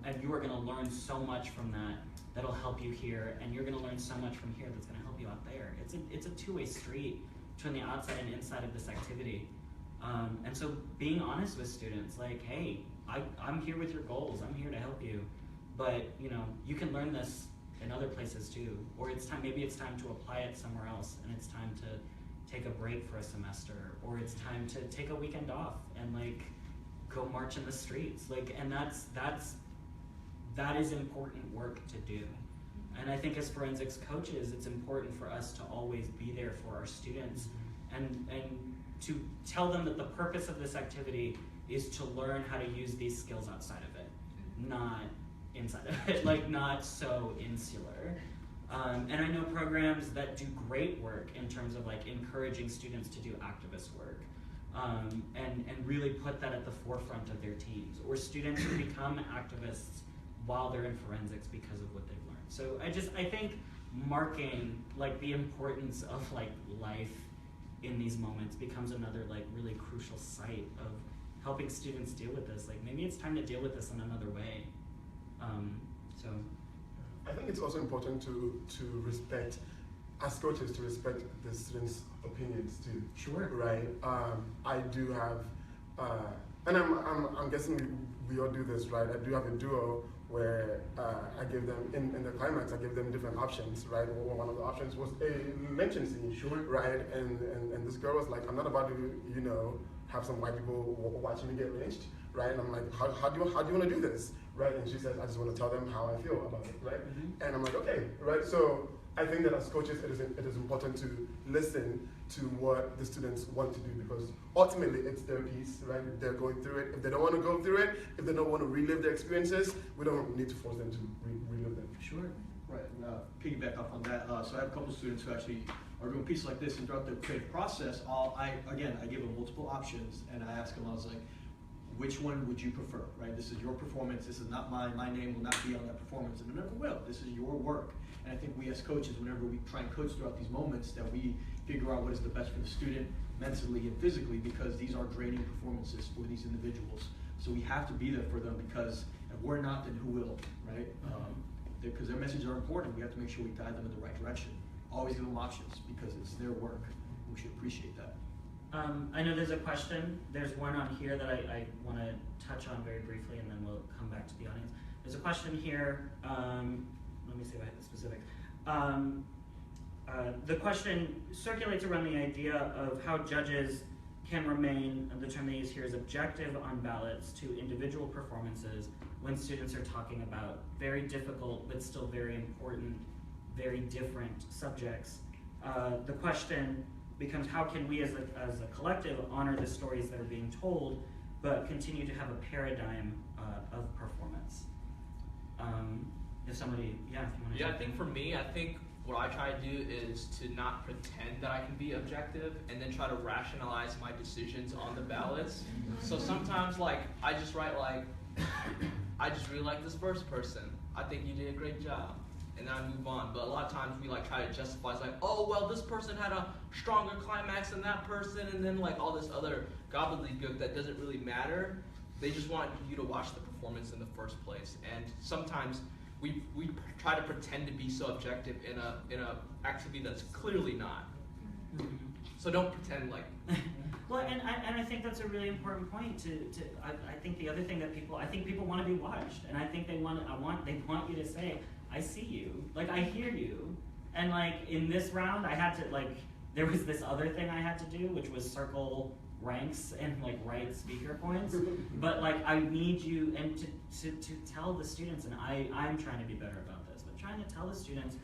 and you are going to learn so much from that. That'll help you here, and you're going to learn so much from here that's going to help you out there. It's a two-way street between the outside and inside of this activity. And so being honest with students, like, hey, I'm here with your goals, I'm here to help you, but you can learn this in other places too, or maybe it's time to apply it somewhere else, and it's time to take a break for a semester, or it's time to take a weekend off and go march in the streets, and that is important work to do. And I think as forensics coaches, it's important for us to always be there for our students and to tell them that the purpose of this activity is to learn how to use these skills outside of it, not inside of it, not so insular. And I know programs that do great work in terms of encouraging students to do activist work and really put that at the forefront of their teams, or students who become activists while they're in forensics because of what they've learned. So I think marking the importance of life in these moments becomes another really crucial site of helping students deal with this. Maybe it's time to deal with this in another way. So I think it's also important to respect, as coaches, to respect the students' opinions too. Sure. Right. I do have, and I'm guessing we all do this, right? I do have a duo where I give them, in the climax, I give them different options, right? One of the options was a lynching scene, sure, right? And this girl was like, I'm not about to, have some white people watching me get lynched, right? And I'm like, how do you want to do this, right? And she says, I just want to tell them how I feel about it, right? Mm-hmm. And I'm like, okay, right? So I think that as coaches, it is important to listen to what the students want to do, because ultimately it's their piece, right? If they're going through it, if they don't want to go through it, if they don't want to relive their experiences, we don't need to force them to relive them. Sure. Right, and piggyback up on that, so I have a couple students who actually are doing pieces like this, and throughout the creative process, I give them multiple options, and I ask them, I was like, which one would you prefer, right? This is your performance, this is not mine, my name will not be on that performance, and it never will. This is your work. And I think we as coaches, whenever we try and coach throughout these moments, that we figure out what is the best for the student mentally and physically, because these are draining performances for these individuals. So we have to be there for them, because if we're not, then who will, right? Because their messages are important. We have to make sure we guide them in the right direction. Always give them options, because it's their work. We should appreciate that. I know there's a question. There's one on here that I want to touch on very briefly, and then we'll come back to the audience. There's a question here. Let me see if I hit the specific. The question circulates around the idea of how judges can remain, the term they use here is objective on ballots to individual performances when students are talking about very difficult but still very important, very different subjects. The question becomes, how can we as a collective honor the stories that are being told but continue to have a paradigm of performance? If somebody, if you want to. Yeah, I think for me, what I try to do is to not pretend that I can be objective and then try to rationalize my decisions on the ballots. So sometimes I just write I just really like this first person. I think you did a great job. And then I move on. But a lot of times we try to justify, it's oh, well, this person had a stronger climax than that person, and then all this other gobbledygook that doesn't really matter. They just want you to watch the performance in the first place. And sometimes we try to pretend to be so objective in a activity that's clearly not. Mm-hmm. So don't pretend like. Well, and I think that's a really important point. I think the other thing that people want to be watched, and I think they want you to say, I see you, I hear you, And like in this round, I had to there was this other thing I had to do, which was circle ranks and like write speaker points. But like I need you and to tell the students, and I'm trying to be better about this, but trying to tell the students,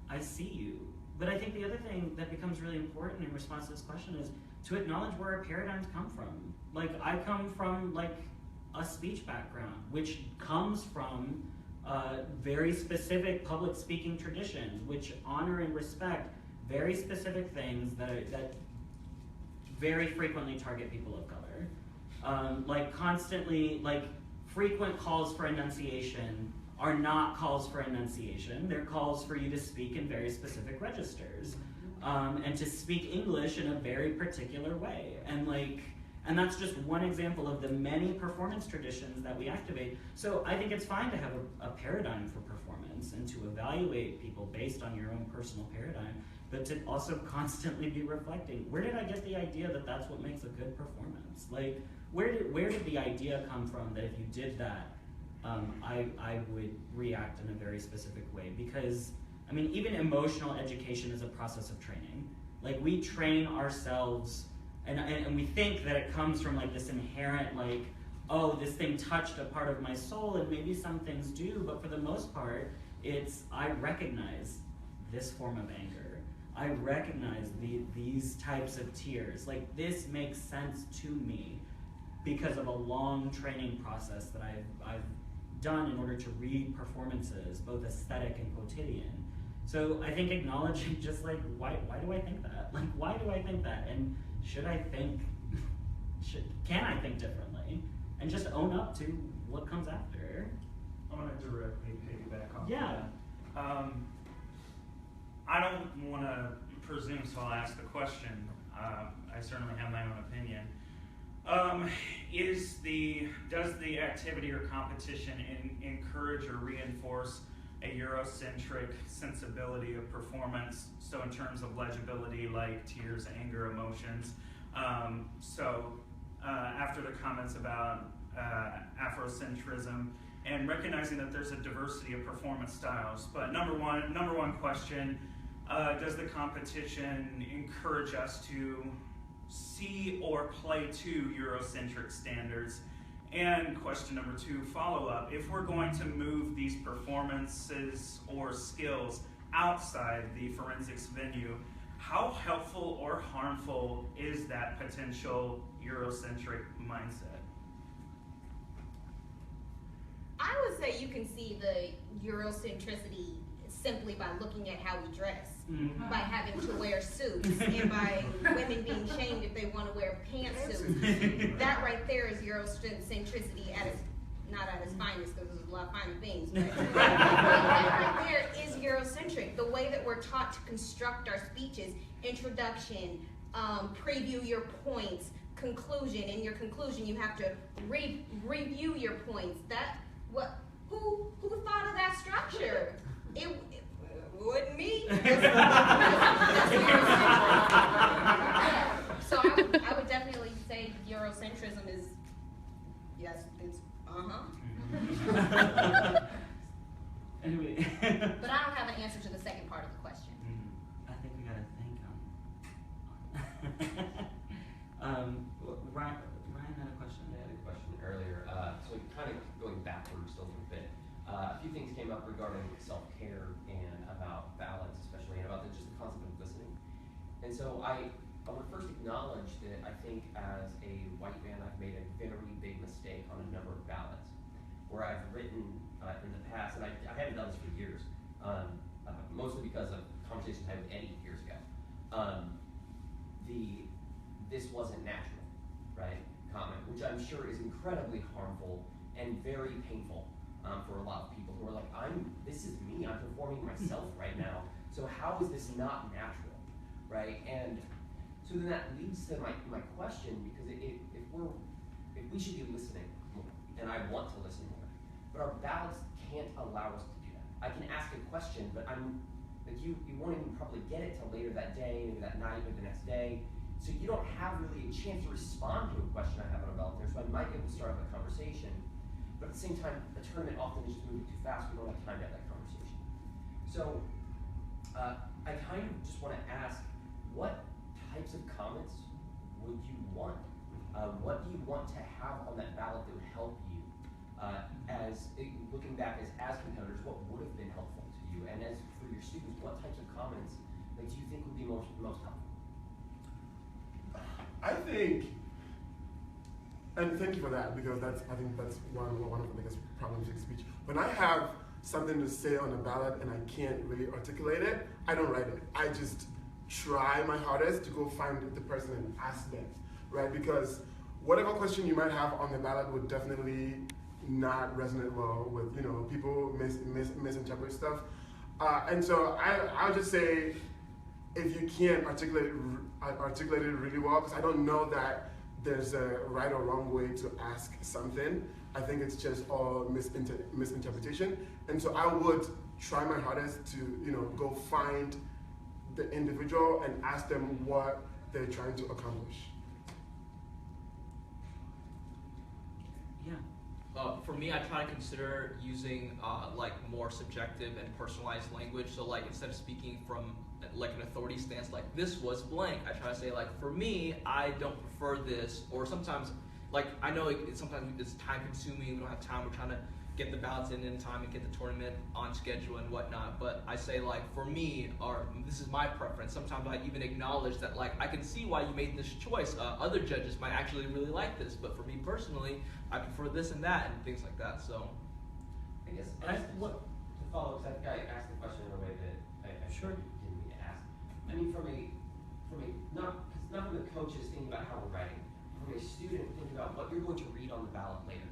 I see you. But I think the other thing that becomes really important in response to this question is to acknowledge where our paradigms come from. Like I come from like a speech background, which comes from very specific public speaking traditions, which honor and respect very specific things that very frequently target people of color. Like constantly, like frequent calls for enunciation are not calls for enunciation. They're calls for you to speak in very specific registers, and to speak English in a very particular way. And that's just one example of the many performance traditions that we activate. So I think it's fine to have a paradigm for performance and to evaluate people based on your own personal paradigm, but to also constantly be reflecting, where did I get the idea that that's what makes a good performance? Like, where did the idea come from that if you did that, I would react in a very specific way? Because, I mean, even emotional education is a process of training. Like, we train ourselves, and we think that it comes from like this inherent like, oh, this thing touched a part of my soul, and maybe some things do, but for the most part, it's, I recognize this form of anger. I recognize these types of tears. Like, this makes sense to me because of a long training process that I've done in order to read performances, both aesthetic and quotidian. So I think acknowledging just like, why do I think that? Like, why do I think that? And can I think differently? And just own up to what comes after. I want to directly piggyback on Yeah. that. I don't want to presume, so I'll ask the question. I certainly have my own opinion. Does the activity or competition encourage or reinforce a Eurocentric sensibility of performance? So in terms of legibility, like tears, anger, emotions. After the comments about Afrocentrism and recognizing that there's a diversity of performance styles, but number one question, does the competition encourage us to see or play to Eurocentric standards? And question number two, follow-up, if we're going to move these performances or skills outside the forensics venue, how helpful or harmful is that potential Eurocentric mindset? I would say you can see the Eurocentricity simply by looking at how we dress, by having to wear suits, and by women being shamed if they want to wear pantsuits. That right there is Eurocentricity at its, not at its finest, because there's a lot of finer things, but that right there is Eurocentric. The way that we're taught to construct our speeches, introduction, preview your points, conclusion. In your conclusion, you have to review your points. Who thought of that structure? It wasn't me. So I would definitely say Eurocentrism is, yes, it's Anyway. But I don't have an answer to the second part of the question. I think we gotta thank him. Ryan had a question. I had a question earlier. So kind of going backwards a little bit. A few things came up regarding self-care and about balance, especially, and about just the concept of listening. And so I would first acknowledge that I think as a white man, I've made a very big mistake on a number of ballots, where I've written in the past, and I haven't done this for years, mostly because of conversations I had with Eddie years ago. This wasn't natural, right? Comment, which I'm sure is incredibly harmful and very painful for a lot of people who are like, this is me, I'm performing myself right now, so how is this not natural, right? And so then that leads to my question, because if we should be listening more, and I want to listen more, but our ballots can't allow us to do that. I can ask a question, but you won't even probably get it till later that day, maybe that night, maybe the next day. So you don't have really a chance to respond to a question I have on a ballot there, so I might be able to start up a conversation. But at the same time, the tournament often is just moving too fast, we don't have time to have that conversation. So I kind of just want to ask, what types of comments would you want? What do you want to have on that ballot that would help you? Looking back as competitors, what would have been helpful to you? And as for your students, what types of comments do you think would be most helpful? I think, and thank you for that, because I think that's one of the biggest problems in speech. When I have something to say on a ballot and I can't really articulate it, I don't write it. I just try my hardest to go find the person and ask them, right? Because whatever question you might have on the ballot would definitely not resonate well with, people misinterpret stuff. And so I'll just say, if you can't articulate it really well, because I don't know that there's a right or wrong way to ask something. I think it's just all misinterpretation. And so I would try my hardest to, go find the individual and ask them what they're trying to accomplish. Yeah. For me, I try to consider using like more subjective and personalized language. So like instead of speaking from like an authority stance, like this was blank, I try to say like, for me, I don't prefer this. Or sometimes, like I know sometimes it's time consuming, we don't have time, we're trying to get the ballots in time and get the tournament on schedule and whatnot. But I say like, for me, or this is my preference, sometimes I even acknowledge that like, I can see why you made this choice. Other judges might actually really like this, but for me personally, I prefer this and that and things like that, so. I guess, to follow, because I think I asked the question in a way that I Sure. didn't mean to ask. I mean, from the coaches thinking about how we're writing, from a student thinking about what you're going to read on the ballot later,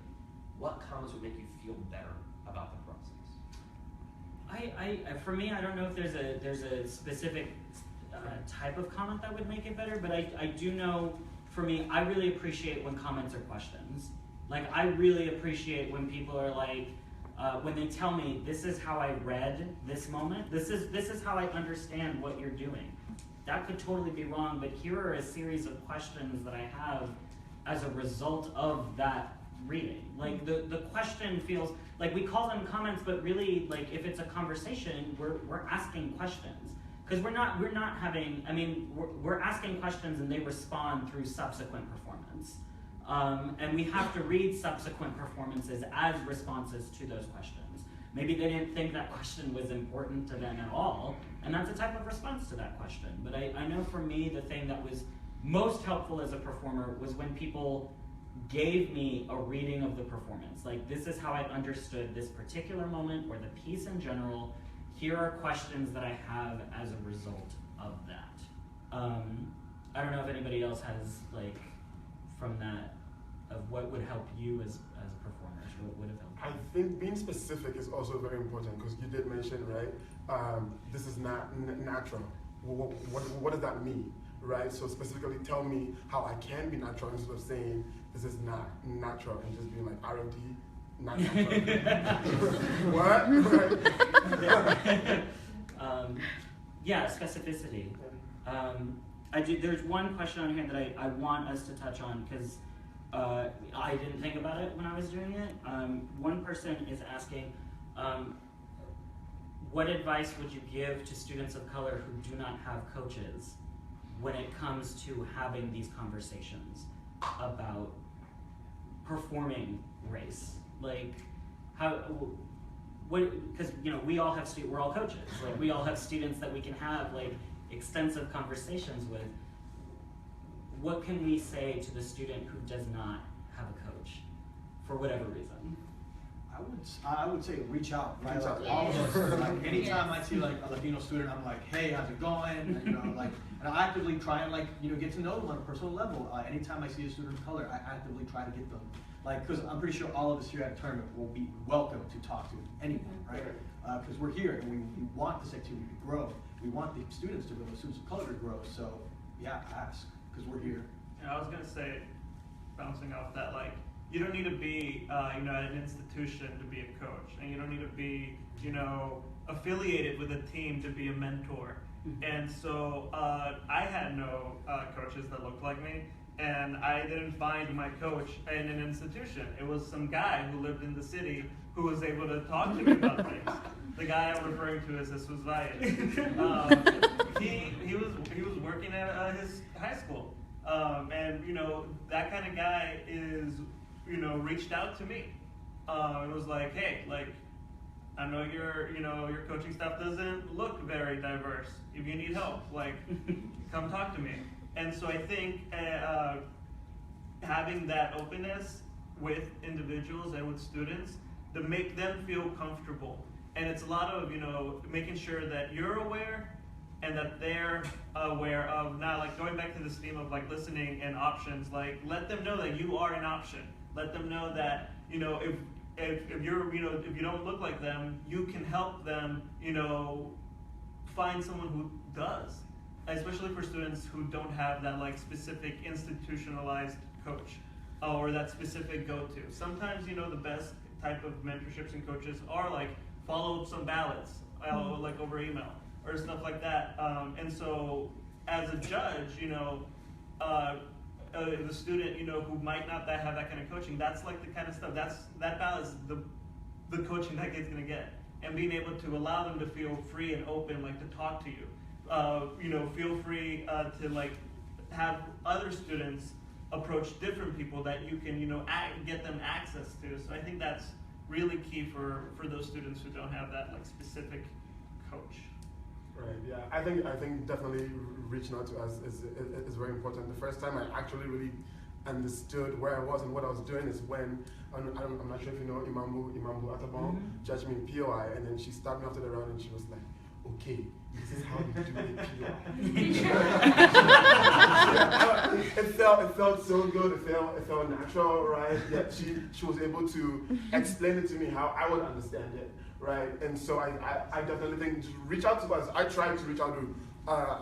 what comments would make you feel better about the process? For me, I don't know if there's a specific type of comment that would make it better, but I do know, for me, I really appreciate when comments are questions. Like, I really appreciate when people are like, when they tell me, this is how I read this moment, this is how I understand what you're doing. That could totally be wrong, but here are a series of questions that I have as a result of that reading. Like, the question feels, like we call them comments, but really, like, if it's a conversation, we're asking questions. Because we're not having, I mean, we're asking questions and they respond through subsequent performance. And we have to read subsequent performances as responses to those questions. Maybe they didn't think that question was important to them at all, and that's a type of response to that question. But I know for me, the thing that was most helpful as a performer was when people gave me a reading of the performance. Like, this is how I understood this particular moment or the piece in general. Here are questions that I have as a result of that. I don't know if anybody else has, like, from that, of what would help you as performers, what would have helped you? I think being specific is also very important, because you did mention, right, this is not natural. What does that mean, right? So specifically tell me how I can be natural instead of saying this is not natural and just being like R&D, not natural. What? Yeah, specificity. There's one question on here that I want us to touch on, because I didn't think about it when I was doing it. One person is asking, what advice would you give to students of color who do not have coaches when it comes to having these conversations about performing race? Like, because we all have we're all coaches. Like, we all have students that we can have like extensive conversations with. What can we say to the student who does not have a coach for whatever reason? I would say reach out, right? Reach out. Like, all of us. Like, anytime I see like a Latino student, I'm like, hey, how's it going? And, like, and I actively try and get to know them on a personal level. Anytime I see a student of color, I actively try to get them, like, because I'm pretty sure all of us here at the tournament will be welcome to talk to anyone, right? Because we're here and we want this activity to grow. We want the students to grow, the students of color to grow. So yeah, ask, because we're here. And I was gonna say, bouncing off that, like, you don't need to be, at an institution to be a coach, and you don't need to be, affiliated with a team to be a mentor. And so I had no coaches that looked like me, and I didn't find my coach in an institution. It was some guy who lived in the city who was able to talk to me about things. The guy I'm referring to is Jesus Valle. He was working at his high school, and that kind of guy is reached out to me. It was like, hey, like, I know your coaching staff doesn't look very diverse. If you need help, like, come talk to me. And so I think having that openness with individuals and with students to make them feel comfortable. And it's a lot of, making sure that you're aware and that they're aware of, now, like, going back to this theme of like listening and options, like, let them know that you are an option. Let them know that, if you're, if you don't look like them, you can help them, find someone who does. Especially for students who don't have that like specific institutionalized coach or that specific go-to. Sometimes, the best type of mentorships and coaches are like follow up some ballots, like over email or stuff like that. And so as a judge, the student, who might not have that kind of coaching, that's like the kind of stuff, that balance is the coaching that kid's gonna get. And being able to allow them to feel free and open, like to talk to you. Feel free to like have other students approach different people that you can, get them access to. So I think that's really key for those students who don't have that like specific coach. Right. Yeah. I think definitely reaching out to us is very important. The first time I actually really understood where I was and what I was doing is when I'm not sure if you know Imambu Atabon judged me in POI, and then she stopped me after the round and she was like, okay, this is how you do a POI. It felt so good. It felt natural, right? Yet she was able to explain it to me how I would understand it, right? And so I definitely think to reach out to us. I try to reach out to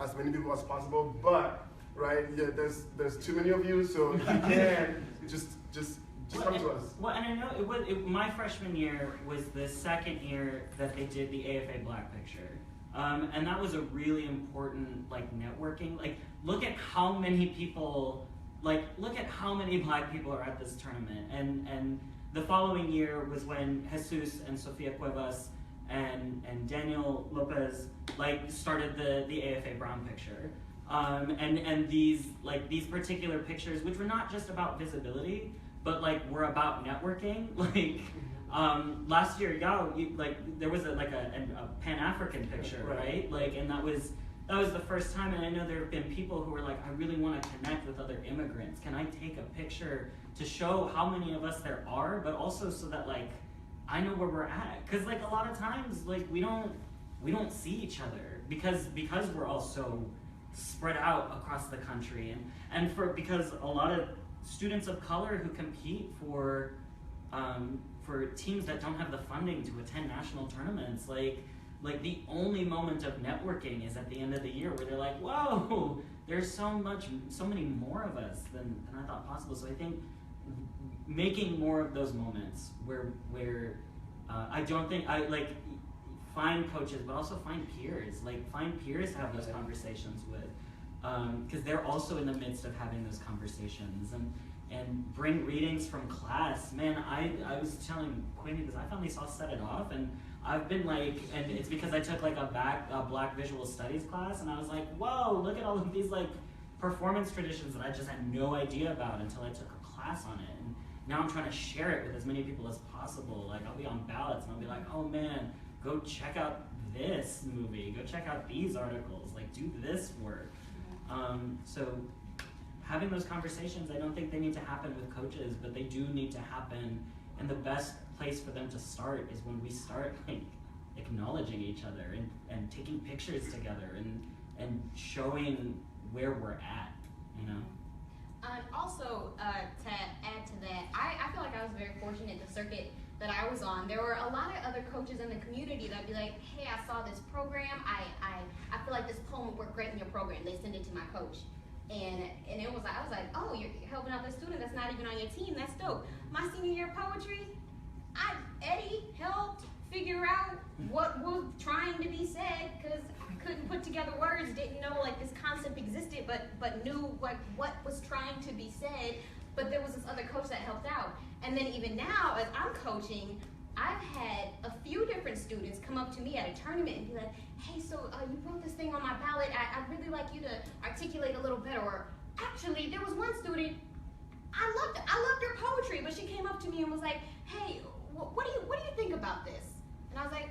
as many people as possible, but right, yeah, there's too many of you, so if you can just come to us. Well, and I know my freshman year was the second year that they did the AFA Black Picture. And that was a really important like networking. Like, look at how many people, look at how many Black people are at this tournament. And the following year was when Jesus and Sofia Cuevas and Daniel Lopez started the AFA Brown Picture. And these particular pictures, which were not just about visibility, but were about networking. Last year, there was a Pan-African picture, right? And that was the first time. And I know there have been people who were like, I really want to connect with other immigrants. Can I take a picture to show how many of us there are, but also so that I know where we're at? Because a lot of times we don't see each other because we're all so spread out across the country, and because a lot of students of color who compete for teams that don't have the funding to attend national tournaments, the only moment of networking is at the end of the year where they're like, whoa, there's so many more of us than I thought possible. So I think making more of those moments where I don't think find coaches, but also find peers. Find peers to have those conversations with, because they're also in the midst of having those conversations. And bring readings from class. Man, I was telling Queenie this, I finally saw Set It Off, and I've been and it's because I took a Black Visual Studies class, and I was like, whoa, look at all of these performance traditions that I just had no idea about until I took a class on it. And now I'm trying to share it with as many people as possible. I'll be on ballots, and I'll be like, oh man, go check out this movie, go check out these articles, do this work. So having those conversations, I don't think they need to happen with coaches, but they do need to happen, and the best place for them to start is when we start acknowledging each other and taking pictures together and showing where we're at, Also, to add to that, I feel like I was very fortunate the circuit that I was on. There were a lot of other coaches in the community that'd be like, hey, I saw this program, I feel like this poem would work great in your program. They send it to my coach. And I was like, oh, you're helping out the student that's not even on your team. That's dope. My senior year of poetry, Eddie helped figure out what was trying to be said because I couldn't put together words, didn't know this concept existed, but but knew like what was trying to be said, but there was this other coach that helped out. And then even now, as I'm coaching, I've had a few different students come up to me at a tournament and be like, hey, so you wrote this thing on my ballot, I'd really like you to articulate a little better. Or actually, there was one student, I loved her poetry, but she came up to me and was like, hey, what do you think about this? And I was like,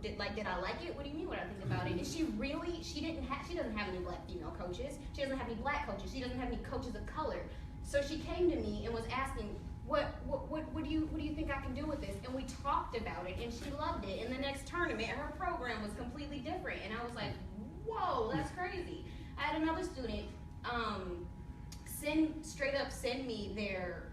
did I like it? What do you mean what I think about it? And she doesn't have any black female coaches. She doesn't have any black coaches. She doesn't have any coaches of color. So she came to me and was asking, what do you think I can do with this? And we talked about it, and she loved it. In the next tournament, her program was completely different, and I was like, whoa, that's crazy. I had another student straight up send me their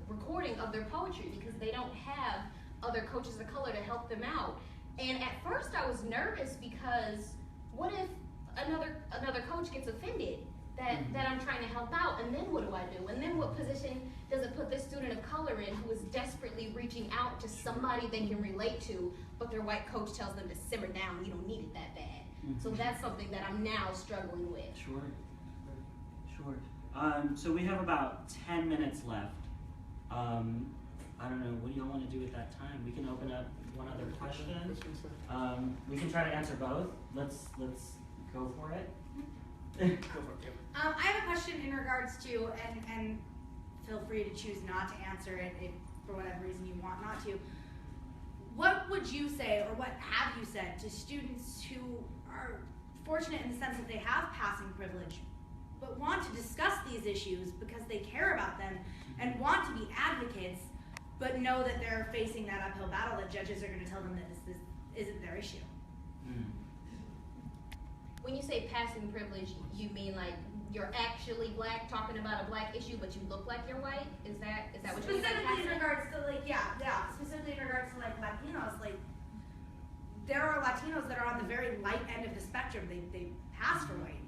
recording of their poetry because they don't have other coaches of color to help them out. And at first I was nervous because what if another coach gets offended that I'm trying to help out, and then what do I do? And then what position does it put this student of color in who is desperately reaching out to somebody they can relate to, but their white coach tells them to simmer down, you don't need it that bad. So that's something that I'm now struggling with. Sure. So we have about 10 minutes left. I don't know, what do y'all want to do at that time? We can open up one other question. We can try to answer both. Let's go for it. Go for it. I have a question in regards to, and feel free to choose not to answer it if for whatever reason you want not to. What would you say, or what have you said to students who are fortunate in the sense that they have passing privilege, but want to discuss these issues because they care about them and want to be advocates, but know that they're facing that uphill battle that judges are going to tell them that this isn't their issue? When you say passing privilege, you mean like you're actually black talking about a black issue, but you look like you're white? Is that what you're saying? Specifically in regards to specifically in regards to like Latinos, like there are Latinos that are on the very light end of the spectrum. They pass for white.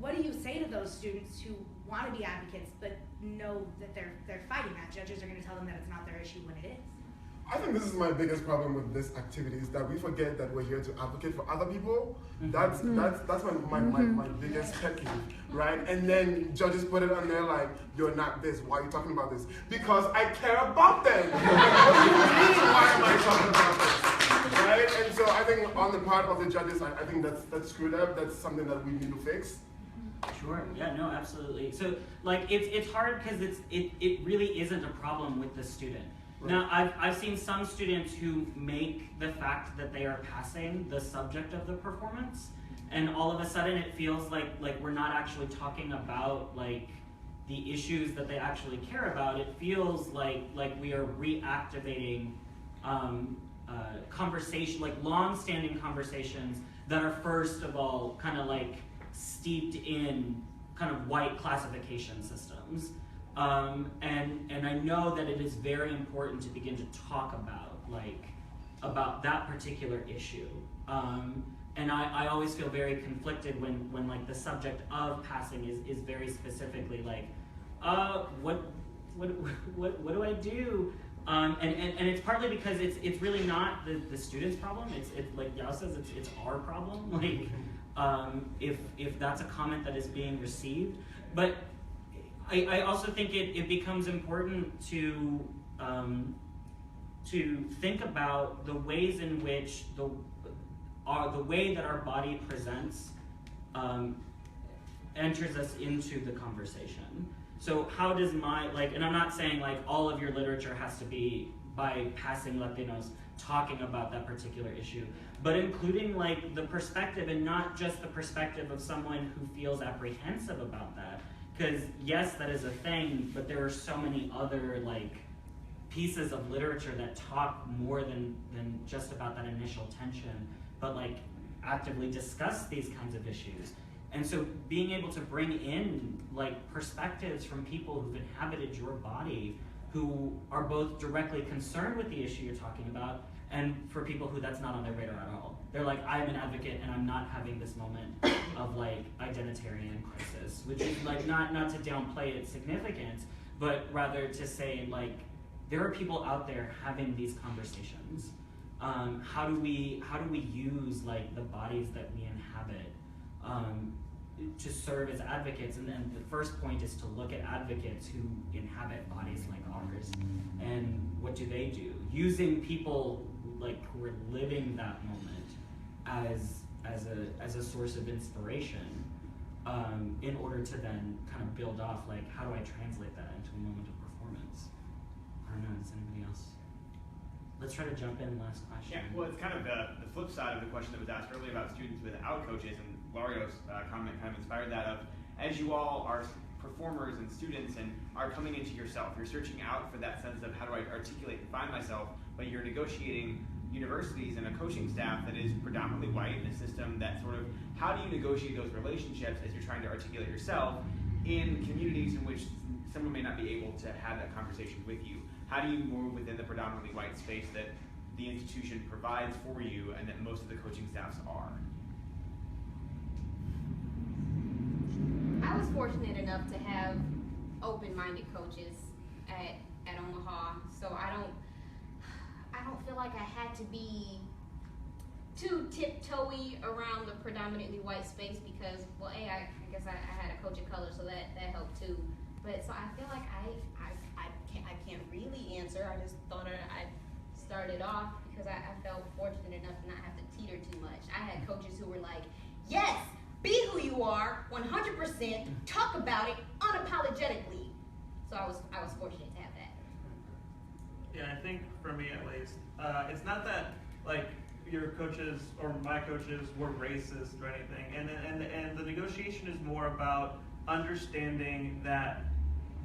What do you say to those students who want to be advocates but know that they're fighting that? Judges are going to tell them that it's not their issue when it is. I think this is my biggest problem with this activity is that we forget that we're here to advocate for other people. That's my biggest pet peeve, right? And then judges put it on there like, you're not this, why are you talking about this? Because I care about them. What do you mean, why am I talking about this? Right? And so I think on the part of the judges, I think that's screwed up. That's something that we need to fix. Sure. Yeah. No. Absolutely. So, like, it's hard because it really isn't a problem with the student. Right. Now, I've seen some students who make the fact that they are passing the subject of the performance, and all of a sudden it feels like we're not actually talking about like the issues that they actually care about. It feels like we are reactivating conversation, like long-standing conversations that are first of all kind of like steeped in kind of white classification systems. And I know that it is very important to begin to talk about that particular issue. And I always feel very conflicted when like the subject of passing is very specifically like, what do I do? And it's partly because it's really not the student's problem. It's like Yao says, it's our problem. Like if that's a comment that is being received, but I also think it becomes important to think about the ways in which the way that our body presents enters us into the conversation. So how does and I'm not saying like all of your literature has to be by passing Latinos talking about that particular issue, but including like the perspective and not just the perspective of someone who feels apprehensive about that. Because yes, that is a thing, but there are so many other like pieces of literature that talk more than just about that initial tension, but like actively discuss these kinds of issues. And so being able to bring in like perspectives from people who've inhabited your body, who are both directly concerned with the issue you're talking about, and for people who that's not on their radar at all. They're like, I'm an advocate and I'm not having this moment of like identitarian crisis, which is like not to downplay its significance, but rather to say like, there are people out there having these conversations. How do we use like the bodies that we inhabit to serve as advocates. And then the first point is to look at advocates who inhabit bodies like ours, and what do they do? Using people like who are living that moment as a source of inspiration, in order to then kind of build off, like, how do I translate that into a moment of performance? I don't know, does anybody else? Let's try to jump in, last question. Yeah, well, it's kind of the flip side of the question that was asked earlier about students without coaches, and Lario's comment kind of inspired that of, as you all are performers and students and are coming into yourself, you're searching out for that sense of how do I articulate and find myself, but you're negotiating universities and a coaching staff that is predominantly white, in a system that sort of, how do you negotiate those relationships as you're trying to articulate yourself in communities in which someone may not be able to have that conversation with you? How do you move within the predominantly white space that the institution provides for you and that most of the coaching staffs are? I was fortunate enough to have open-minded coaches at Omaha, so I don't feel like I had to be too tiptoey around the predominantly white space because, well, I guess I had a coach of color, so that helped too. But so I feel like I can't really answer. I just thought I started off because I felt fortunate enough to not have to teeter too much. I had coaches who were like, yes, be who you are, 100%, talk about it unapologetically. So I was fortunate to have that. Yeah, I think for me at least, it's not that like your coaches or my coaches were racist or anything, and the negotiation is more about understanding that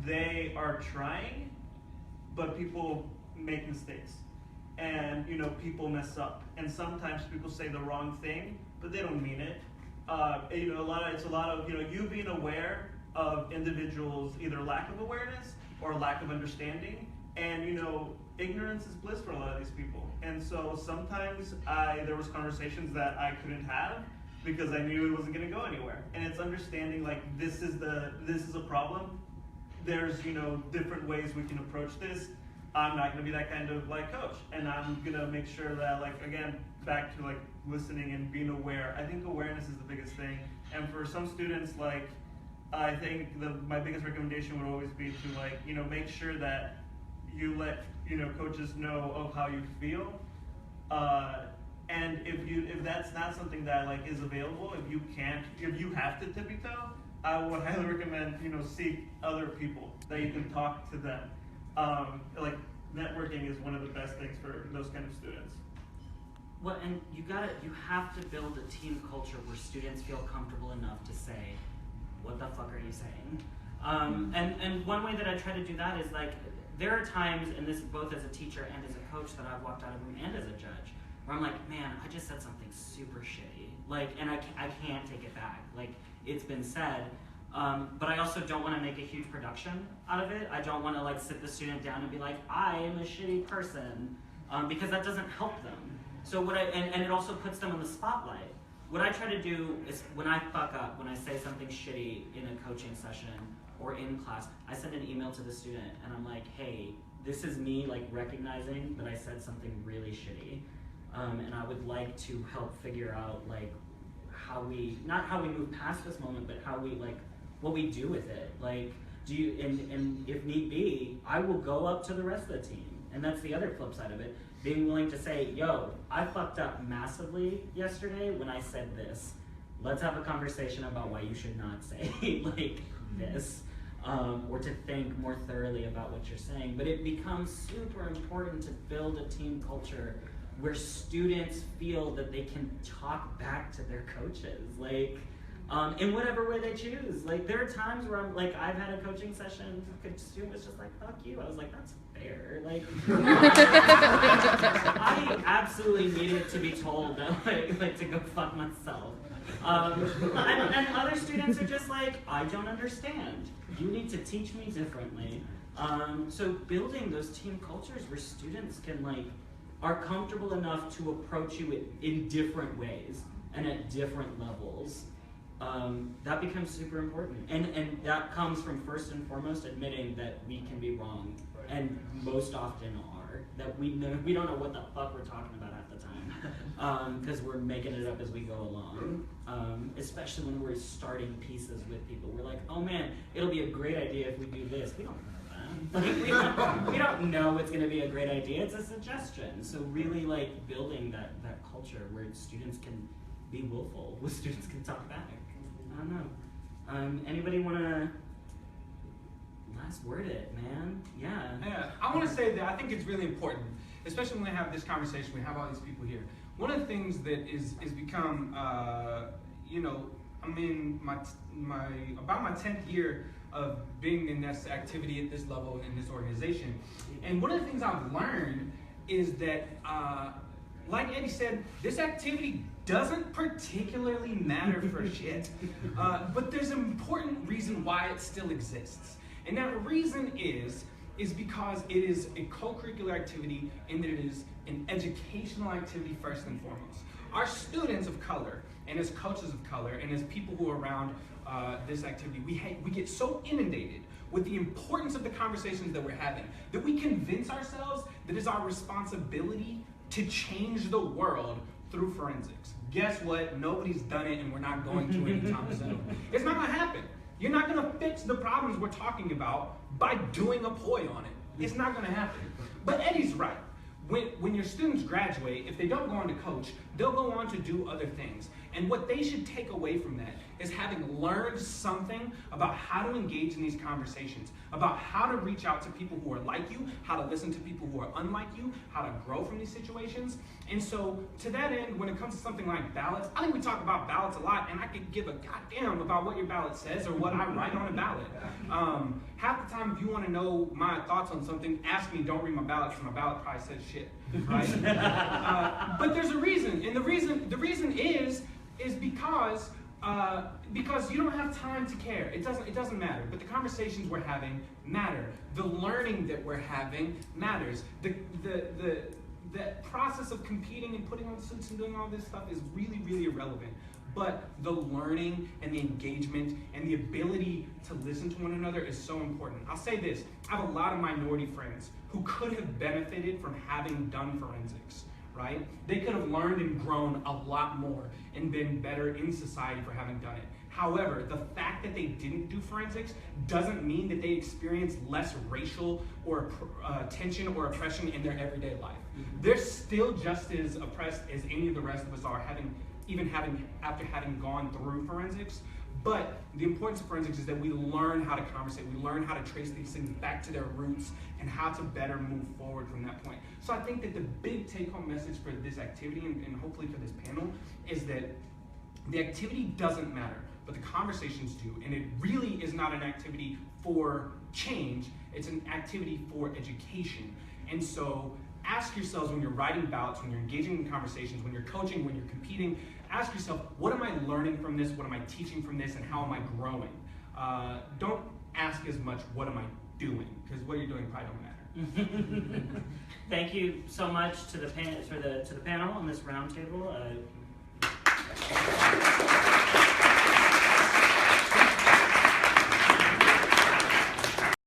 they are trying, but people make mistakes, and people mess up, and sometimes people say the wrong thing, but they don't mean it. It's a lot of you being aware of individuals' either lack of awareness or lack of understanding, and ignorance is bliss for a lot of these people. And so sometimes there was conversations that I couldn't have because I knew it wasn't going to go anywhere. And it's understanding like this is a problem. There's different ways we can approach this. I'm not going to be that kind of like coach, and I'm going to make sure that again back to listening and being aware. I think awareness is the biggest thing. And for some students, I think my biggest recommendation would always be to make sure that you let coaches know of how you feel, and if that's not something that is available, if you have to tippy toe, I would highly recommend seek other people that you can talk to them. Networking is one of the best things for those kind of students. Well, and you have to build a team culture where students feel comfortable enough to say, what the fuck are you saying? And one way that I try to do that is there are times, and this is both as a teacher and as a coach, that I've walked out of a room and as a judge, where I'm like, man, I just said something super shitty. And I can't take it back. It's been said. But I also don't want to make a huge production out of it. I don't want to sit the student down and be like, I am a shitty person, because that doesn't help them. So and it also puts them in the spotlight. What I try to do is when I fuck up, when I say something shitty in a coaching session or in class, I send an email to the student and I'm like, hey, this is me recognizing that I said something really shitty, and I would like to help figure out not how we move past this moment, but how we what we do with it. Do you and if need be, I will go up to the rest of the team, and that's the other flip side of it. Being willing to say, yo, I fucked up massively yesterday when I said this. Let's have a conversation about why you should not say this, or to think more thoroughly about what you're saying. But it becomes super important to build a team culture where students feel that they can talk back to their coaches, in whatever way they choose. There are times where I've had a coaching session, a student was just like, fuck you. I was like, that's fair. I absolutely needed to be told that, to go fuck myself. And other students are just like, I don't understand. You need to teach me differently. So building those team cultures where students can are comfortable enough to approach you in different ways and at different levels. That becomes super important. And that comes from first and foremost admitting that we can be wrong, and most often are. That we don't know what the fuck we're talking about half the time, because we're making it up as we go along. especially when we're starting pieces with people. We're like, oh man, it'll be a great idea if we do this. We don't know that. Like, we don't know it's going to be a great idea. It's a suggestion. So really like building that culture where students can be willful, where students can talk back. I don't know. Anybody want to last word it, man? Yeah. I want to say that I think it's really important, especially when we have this conversation, we have all these people here. One of the things that is become, I'm in about my 10th year of being in this activity at this level in this organization. And one of the things I've learned is that, like Eddie said, this activity doesn't particularly matter for shit. But there's an important reason why it still exists. And that reason is because it is a co-curricular activity and that it is an educational activity first and foremost. Our students of color, and as coaches of color, and as people who are around this activity, we get so inundated with the importance of the conversations that we're having that we convince ourselves that it's our responsibility to change the world through forensics. Guess what? Nobody's done it and we're not going to anytime soon. It's not gonna happen. You're not gonna fix the problems we're talking about by doing a poi on it. It's not gonna happen. But Eddie's right. When your students graduate, if they don't go on to coach, they'll go on to do other things. And what they should take away from that is having learned something about how to engage in these conversations, about how to reach out to people who are like you, how to listen to people who are unlike you, how to grow from these situations. And so to that end, when it comes to something like ballots, I think we talk about ballots a lot, and I could give a goddamn about what your ballot says or what I write on a ballot. Half the time, if you want to know my thoughts on something, ask me, don't read my ballot, because my ballot probably says shit, right? But there's a reason, and the reason is because you don't have time to care. It doesn't matter. But the conversations we're having matter. The learning that we're having matters. The process of competing and putting on suits and doing all this stuff is really, really irrelevant. But the learning and the engagement and the ability to listen to one another is so important. I'll say this, I have a lot of minority friends who could have benefited from having done forensics, right? They could have learned and grown a lot more and been better in society for having done it. However, the fact that they didn't do forensics doesn't mean that they experienced less racial or tension or oppression in their everyday life. They're still just as oppressed as any of the rest of us are, after having gone through forensics. But the importance of forensics is that we learn how to conversate, we learn how to trace these things back to their roots and how to better move forward from that point. So I think that the big take-home message for this activity and hopefully for this panel is that the activity doesn't matter, but the conversations do. And it really is not an activity for change, it's an activity for education. And so ask yourselves when you're writing ballots, when you're engaging in conversations, when you're coaching, when you're competing, ask yourself, what am I learning from this? What am I teaching from this? And how am I growing? Don't ask as much, what am I doing? Because what you're doing probably don't matter. Thank you so much to the panel on this roundtable.